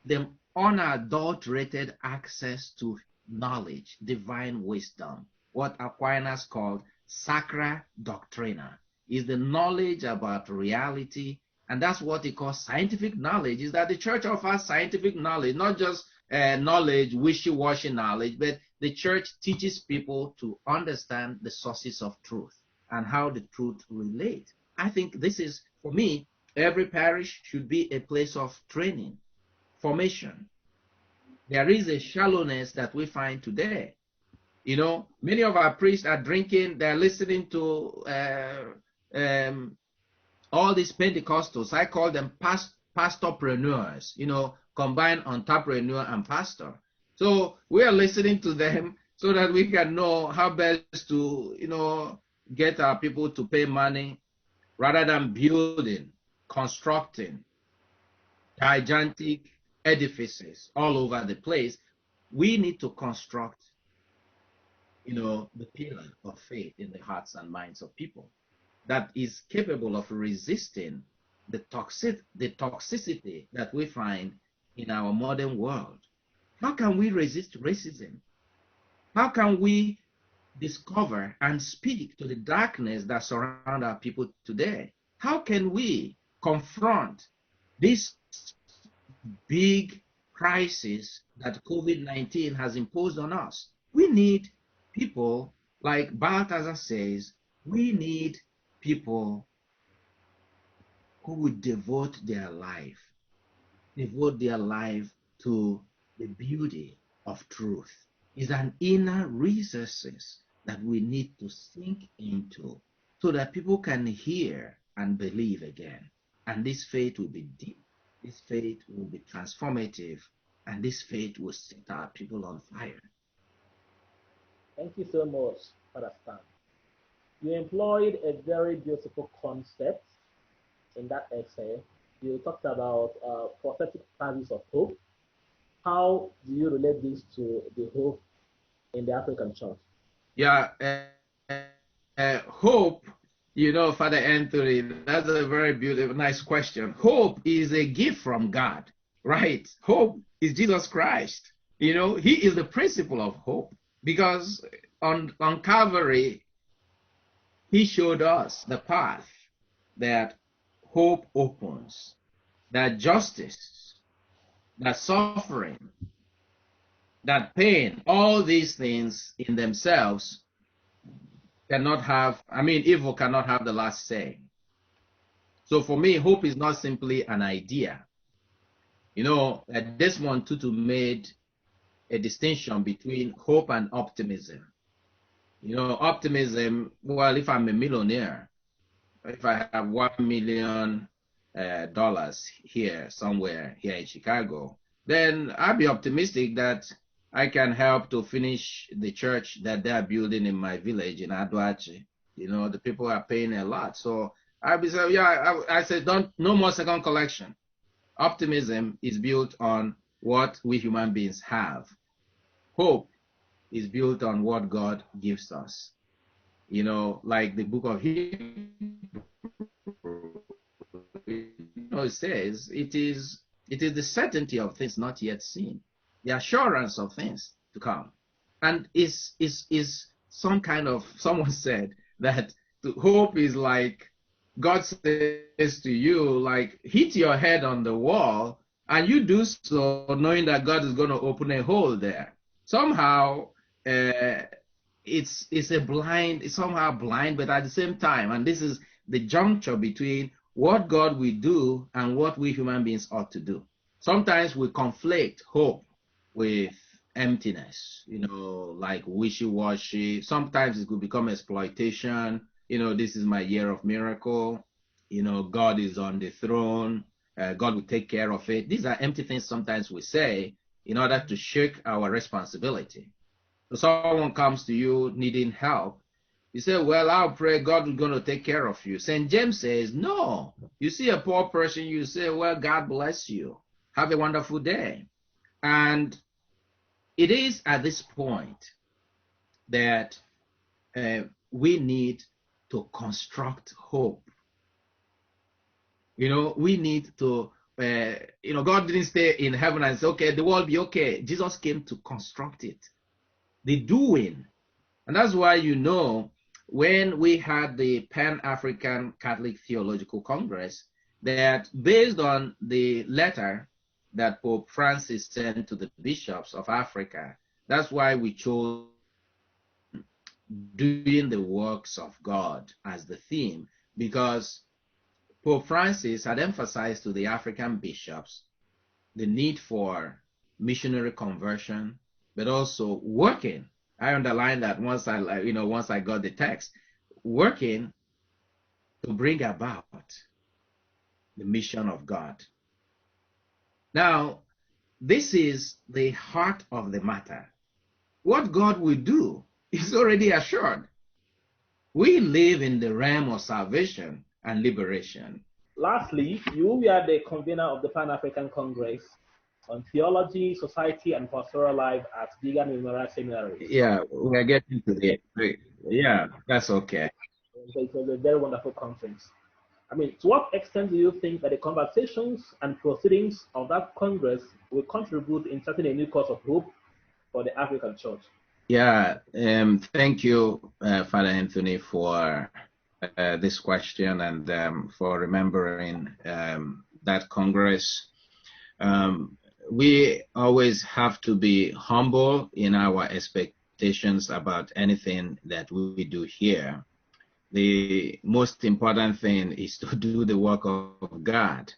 them unadulterated access to knowledge, divine wisdom, what Aquinas called sacra doctrina, is the knowledge about reality. And that's what he calls scientific knowledge, is that the church offers scientific knowledge, not just knowledge, wishy-washy knowledge, but the church teaches people to understand the sources of truth and how the truth relates. I think this is, for me, every parish should be a place of training, formation. There is a shallowness that we find today. You know, many of our priests are drinking, they're listening to all these Pentecostals. I call them pastorpreneurs, you know, combine entrepreneur and pastor. So we are listening to them so that we can know how best to, you know, get our people to pay money rather than building, constructing gigantic edifices all over the place. We need to construct, you know, the pillar of faith in the hearts and minds of people that is capable of resisting the toxicity that we find in our modern world. How can we resist racism? How can we discover and speak to the darkness that surround our people today? How can we confront this big crisis that COVID-19 has imposed on us? We need people, like Balthazar says, we need people who would devote their life to the beauty of truth. It's an inner recesses that we need to sink into so that people can hear and believe again. And this faith will be deep, this faith will be transformative, and this faith will set our people on fire. Thank you so much, Father Stan. You employed a very beautiful concept in that essay, You talked about prophetic service of hope. How do you relate this to the hope in the African church? Yeah, hope, Father Anthony, that's a very beautiful, nice question. Hope is a gift from God, right? Hope is Jesus Christ. He is the principle of hope because on Calvary, he showed us the path that hope opens, that justice, that suffering, that pain, all these things in themselves cannot have, evil cannot have the last say. So for me, hope is not simply an idea. Desmond Tutu made a distinction between hope and optimism. Optimism, well, if I'm a millionaire, if I have $1 million here, somewhere here in Chicago, then I'll be optimistic that I can help to finish the church that they are building in my village in Adwachi. The people are paying a lot. So I'll be saying, yeah, I said, no more second collection. Optimism is built on what we human beings have. Hope is built on what God gives us. Like the book of Hebrews, it says it is the certainty of things not yet seen, the assurance of things to come. And is some kind of, someone said that hope is like God says to you, like, hit your head on the wall, and you do so knowing that God is going to open a hole there. Somehow, it's somehow blind, but at the same time, and this is the juncture between what God will do and what we human beings ought to do. Sometimes we conflate hope with emptiness, like wishy-washy. Sometimes it could become exploitation. This is my year of miracle. God is on the throne. God will take care of it. These are empty things sometimes we say in order to shirk our responsibility. So someone comes to you needing help. You say, well, I'll pray God is going to take care of you. St. James says, no. You see a poor person, you say, well, God bless you. Have a wonderful day. And it is at this point that we need to construct hope. We need to, God didn't stay in heaven and say, okay, the world will be okay. Jesus came to construct it. The doing. And that's why, when we had the Pan-African Catholic Theological Congress, that based on the letter that Pope Francis sent to the bishops of Africa, that's why we chose doing the works of God as the theme, because Pope Francis had emphasized to the African bishops the need for missionary conversion, but also working. I underlined that once I got the text, working to bring about the mission of God. Now, this is the heart of the matter. What God will do is already assured. We live in the realm of salvation and liberation. Lastly, you were the convener of the Pan-African Congress on Theology, Society, and Pastoral Life at Brigham Memorial Seminary. Yeah, we're getting to the, yeah, that's okay. So it was a very wonderful conference. To what extent do you think that the conversations and proceedings of that Congress will contribute in setting a new course of hope for the African church? Yeah, thank you, Father Anthony, for this question and for remembering that Congress. We always have to be humble in our expectations about anything that we do here. The most important thing is to do the work of God.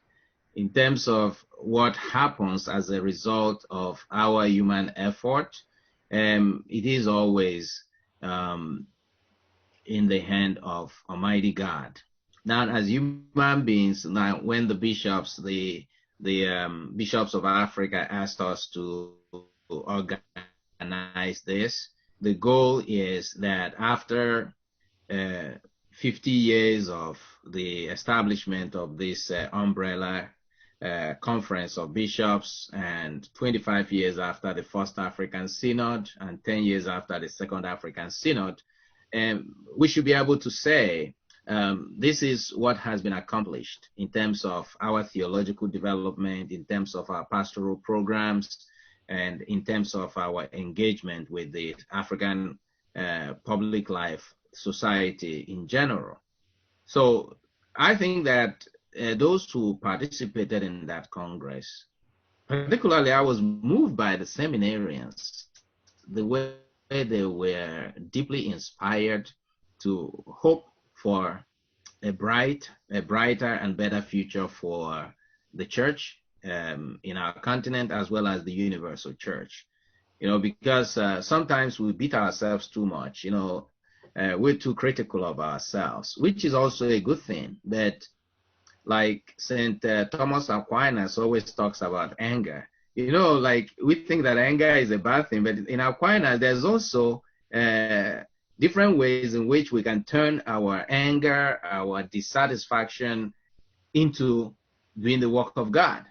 In terms of what happens as a result of our human effort, it is always in the hand of Almighty God. Now, as human beings, now when the bishops, the bishops of Africa asked us to organize this, the goal is that after 50 years of the establishment of this umbrella conference of bishops, and 25 years after the first African Synod, and 10 years after the second African Synod, we should be able to say this is what has been accomplished in terms of our theological development, in terms of our pastoral programs, and in terms of our engagement with the African public life society in general. So I think that those who participated in that Congress, particularly I was moved by the seminarians, the way they were deeply inspired to hope for a brighter and better future for the church in our continent, as well as the universal church. Because sometimes we beat ourselves too much. We're too critical of ourselves, which is also a good thing. But like St. Thomas Aquinas always talks about anger. Like we think that anger is a bad thing, but in Aquinas, there's also different ways in which we can turn our anger, our dissatisfaction into doing the work of God.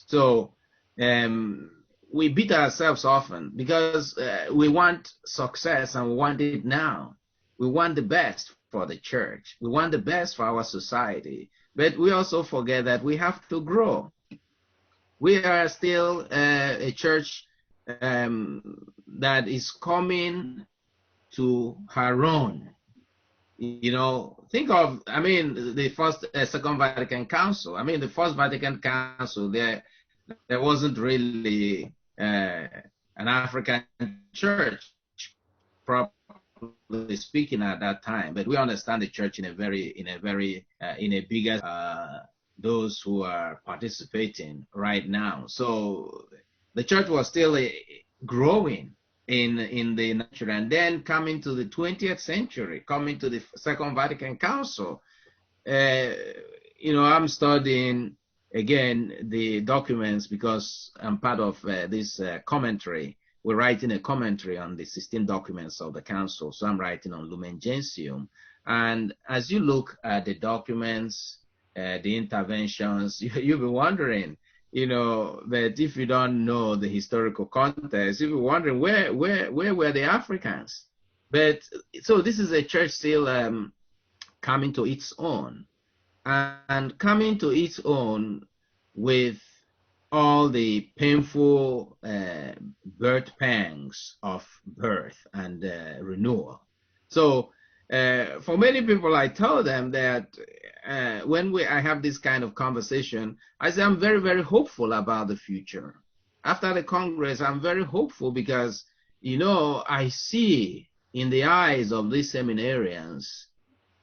So we beat ourselves often because we want success and we want it now. We want the best for the church. We want the best for our society. But we also forget that we have to grow. We are still a church that is coming to her own. Think of, the first, Second Vatican Council. The first Vatican Council, there wasn't really an African church, properly speaking, at that time. But we understand the church in a bigger those who are participating right now. So the church was still growing in the natural, and then coming to the 20th century, coming to the Second Vatican Council. I'm studying again the documents because I'm part of this commentary. We're writing a commentary on the 16 documents of the council. So I'm writing on Lumen Gentium. And as you look at the documents, the interventions, you'll be wondering, that if you don't know the historical context, you'll be wondering where were the Africans? But so this is a church still coming to its own, and coming to its own with all the painful birth pangs of birth and renewal. So for many people, I tell them that when I have this kind of conversation, I say I'm very, very hopeful about the future. After the Congress, I'm very hopeful because, I see in the eyes of these seminarians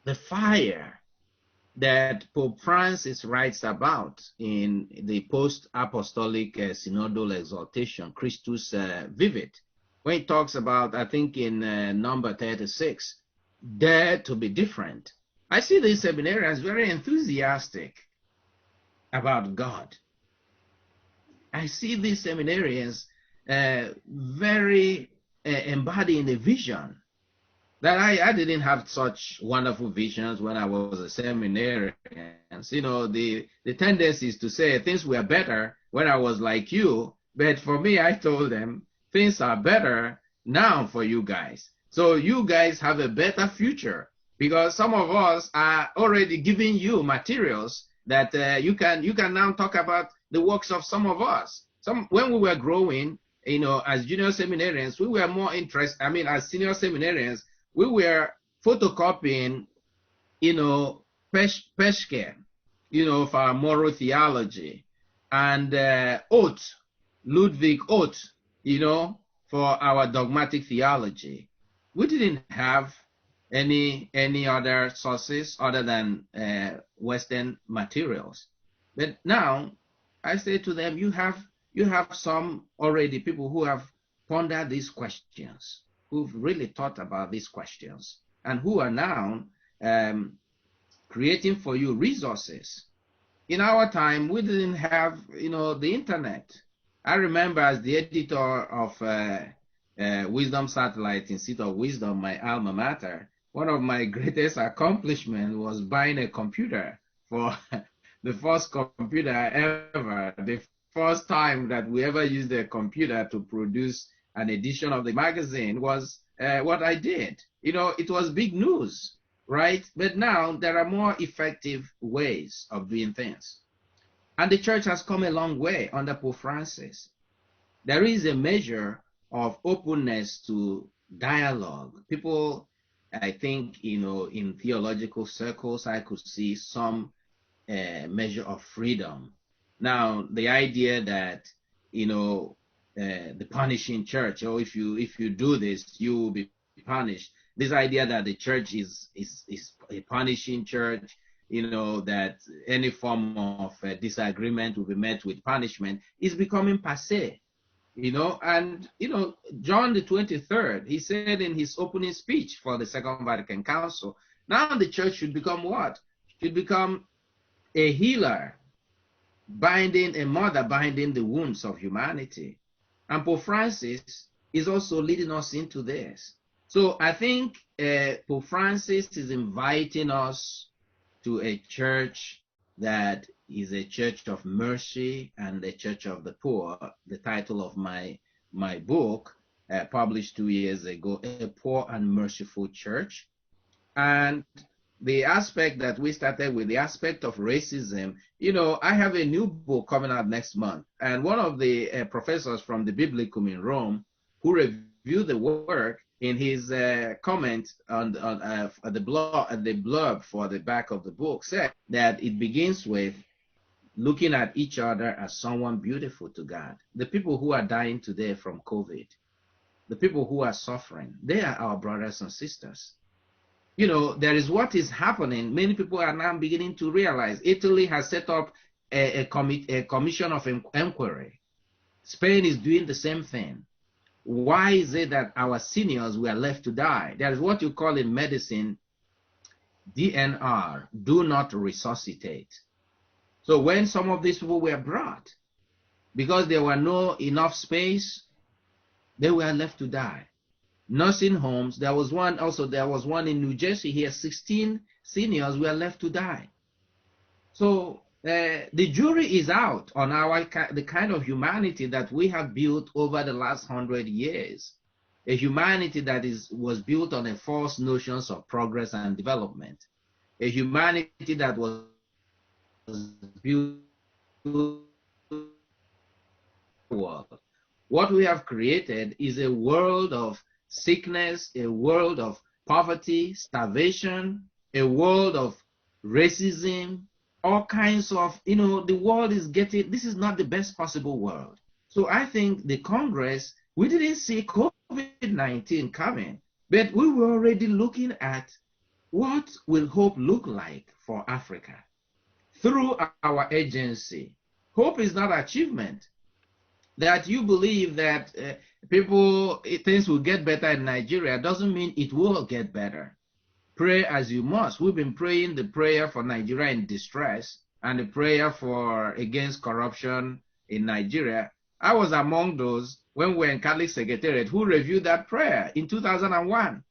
the fire that Pope Francis writes about in the post-apostolic synodal exaltation, Christus Vivit, when he talks about, I think in number 36, dare to be different. I see these seminarians very enthusiastic about God. I see these seminarians very embodying the vision that I didn't have such wonderful visions when I was a seminarian. The tendencies to say things were better when I was like you, but for me, I told them things are better now for you guys. So you guys have a better future because some of us are already giving you materials that you can now talk about the works of some of us. When we were growing, as junior seminarians, we were more interested. As senior seminarians, we were photocopying, Peschke, for our moral theology, and Oath, Ludwig Oath, for our dogmatic theology. We didn't have any other sources other than Western materials. But now, I say to them, you have some already people who have pondered these questions, who've really thought about these questions, and who are now creating for you resources. In our time, we didn't have, the internet. I remember as the editor of Wisdom Satellite in Seat of Wisdom, my alma mater, one of my greatest accomplishments was buying a computer for the first computer ever. The first time that we ever used a computer to produce an edition of the magazine was what I did. You know, it was big news, right? But now there are more effective ways of doing things. And the church has come a long way under Pope Francis. There is a measure of openness to dialogue. People, I think, you know, in theological circles, I could see some measure of freedom. Now, the idea that, you know, the punishing church, or if you do this, you will be punished. This idea that the church is a punishing church, you know, that any form of disagreement will be met with punishment, is becoming passé. You know, and, you know, John the 23rd, he said in his opening speech for the Second Vatican Council, now the church should become what? Should become a healer, a mother binding the wounds of humanity. And Pope Francis is also leading us into this. So I think Pope Francis is inviting us to a church that is a church of mercy and a church of the poor. The title of my book, published 2 years ago, A Poor and Merciful Church. And the aspect that we started with, the aspect of racism, you know, I have a new book coming out next month. And one of the professors from the Biblicum in Rome who reviewed the work, in his comment on the blurb for the back of the book, said that it begins with looking at each other as someone beautiful to God. The people who are dying today from COVID, the people who are suffering, they are our brothers and sisters. You know, there is what is happening. Many people are now beginning to realize. Italy has set up a commission of inquiry. Spain is doing the same thing. Why is it that our seniors were left to die? There is what you call in medicine DNR, do not resuscitate. So when some of these people were brought, because there were no enough space, they were left to die. Nursing homes, there was one in New Jersey here, 16 seniors were left to die. So the jury is out on the kind of humanity that we have built over the last 100 years. A humanity that was built on a false notions of progress and development. A humanity that was built world. What we have created is a world of sickness, a world of poverty, starvation, a world of racism, all kinds of, you know, the world is getting, this is not the best possible world. So I think the Congress, we didn't see COVID-19 coming, but we were already looking at what will hope look like for Africa through our agency. Hope is not achievement. That you believe that things will get better in Nigeria doesn't mean it will get better. Pray as you must. We've been praying the prayer for Nigeria in distress and the prayer against corruption in Nigeria. I was among those when we were in Catholic Secretariat who reviewed that prayer in 2001.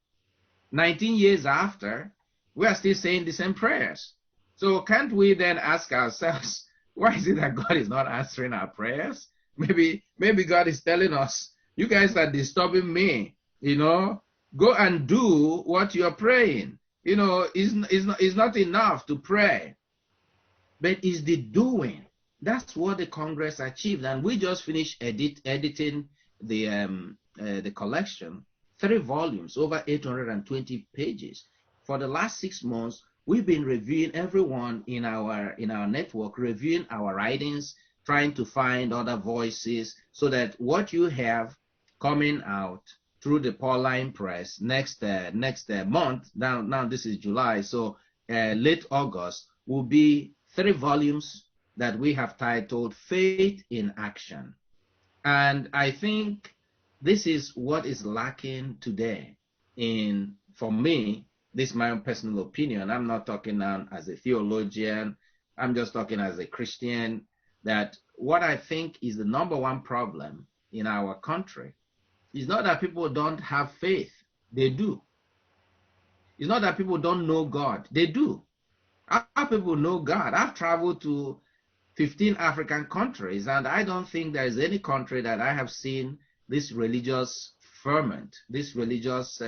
19 years after, we are still saying the same prayers. So can't we then ask ourselves, why is it that God is not answering our prayers? Maybe God is telling us, you guys are disturbing me, you know, go and do what you're praying. You know, it's not enough to pray, but it's the doing. That's what the Congress achieved. And we just finished editing the collection, 3 volumes, over 820 pages. For the last 6 months, we've been reviewing everyone in our network, reviewing our writings, trying to find other voices, so that what you have coming out through the Pauline Press next month, now this is July, so late August, will be 3 volumes that we have titled Faith in Action. And I think this is what is lacking today. For me, this is my own personal opinion. I'm not talking now as a theologian. I'm just talking as a Christian, that what I think is the #1 problem in our country is not that people don't have faith. They do. It's not that people don't know God. They do. Our people know God. I've traveled to 15 African countries, and I don't think there is any country that I have seen this religious ferment, this religious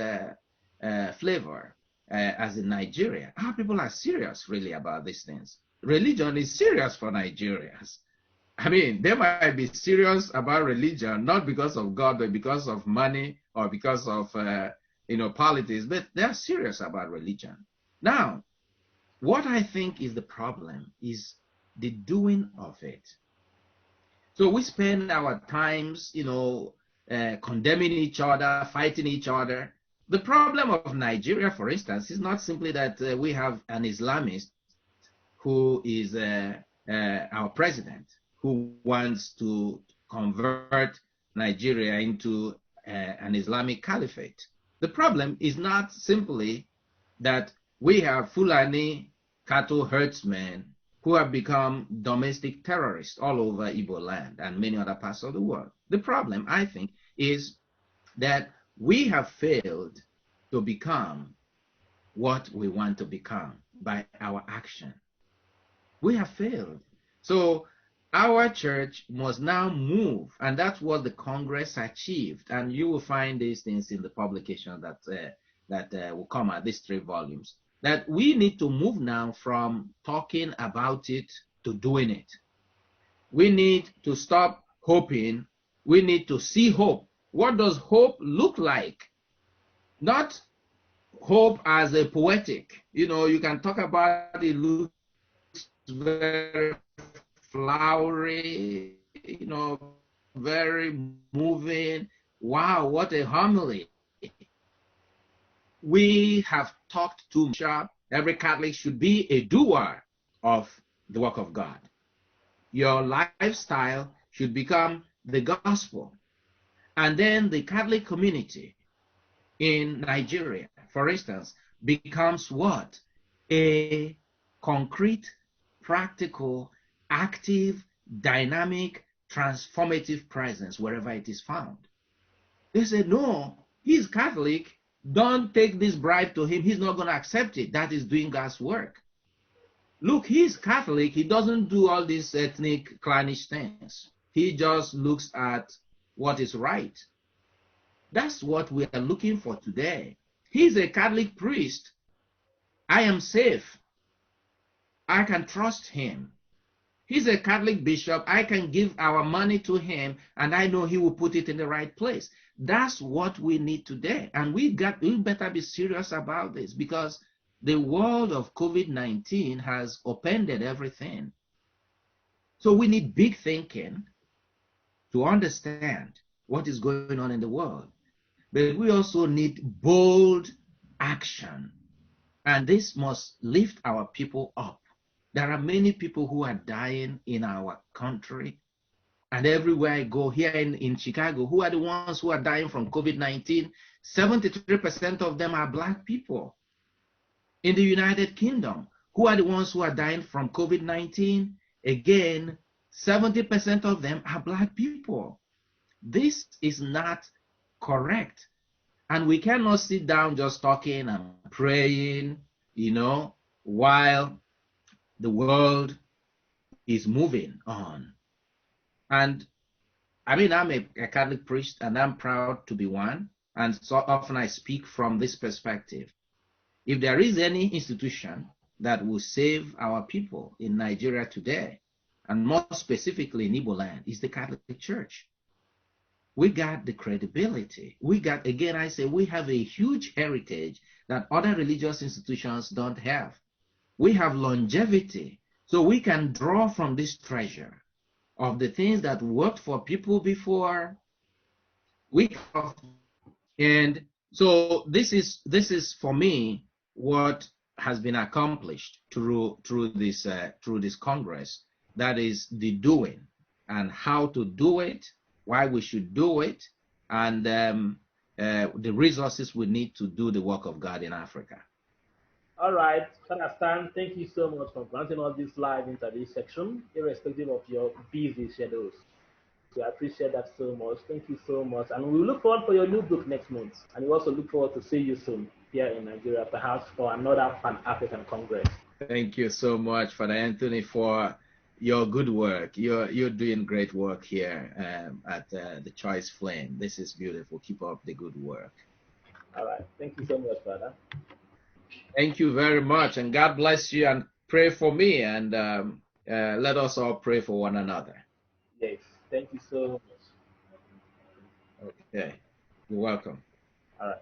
flavor as in Nigeria. Our people are serious really about these things. Religion is serious for Nigerians. I mean, they might be serious about religion, not because of God, but because of money or because of, politics, but they're serious about religion. Now, what I think is the problem is the doing of it. So we spend our times, condemning each other, fighting each other. The problem of Nigeria, for instance, is not simply that we have an Islamist who is our president, who wants to convert Nigeria into an Islamic caliphate. The problem is not simply that we have Fulani cattle herdsmen who have become domestic terrorists all over Igbo land and many other parts of the world. The problem, I think, is that we have failed to become what we want to become by our action. We have failed. So our church must now move, and that's what the Congress achieved. And you will find these things in the publication that will come out, these 3 volumes, that we need to move now from talking about it to doing it. We need to stop hoping. We need to see hope. What does hope look like? Not hope as a poetic. You can talk about it looks very flowery, very moving. Wow, what a homily. We have talked too much. Every Catholic should be a doer of the work of God. Your lifestyle should become the gospel. And then the Catholic community in Nigeria, for instance, becomes what? A concrete, practical, active, dynamic, transformative presence wherever it is found. They say, no, he's Catholic. Don't take this bribe to him. He's not going to accept it. That is doing God's work. Look, he's Catholic. He doesn't do all these ethnic, clannish things. He just looks at what is right. That's what we are looking for today. He's a Catholic priest. I am safe. I can trust him. He's a Catholic bishop. I can give our money to him, and I know he will put it in the right place. That's what we need today. And we better be serious about this, because the world of COVID-19 has upended everything. So we need big thinking to understand what is going on in the world. But we also need bold action. And this must lift our people up. There are many people who are dying in our country. And everywhere I go, here in Chicago, who are the ones who are dying from COVID-19? 73% of them are Black people. In the United Kingdom, who are the ones who are dying from COVID-19? Again, 70% of them are Black people. This is not correct. And we cannot sit down just talking and praying, while the world is moving on. And I mean, I'm a Catholic priest, and I'm proud to be one. And so often I speak from this perspective. If there is any institution that will save our people in Nigeria today, and more specifically in Igbo land, is the Catholic Church. We got the credibility. Again, I say, we have a huge heritage that other religious institutions don't have. We have longevity, so we can draw from this treasure of the things that worked for people before. And so this is for me what has been accomplished through this Congress. That is the doing, and how to do it, why we should do it, and the resources we need to do the work of God in Africa. All right, Father Stan, thank you so much for granting us this live into this section, irrespective of your busy schedules. So I appreciate that so much. Thank you so much. And we look forward for your new book next month. And we also look forward to see you soon. here in Nigeria, perhaps for another Pan-African Congress. Thank you so much, Father Anthony, for your good work. You're doing great work here at the Choice Flame. This is beautiful. Keep up the good work. All right. Thank you so much, Father. Thank you very much, and God bless you. And pray for me, and let us all pray for one another. Yes. Thank you so much. Okay. You're welcome. All right.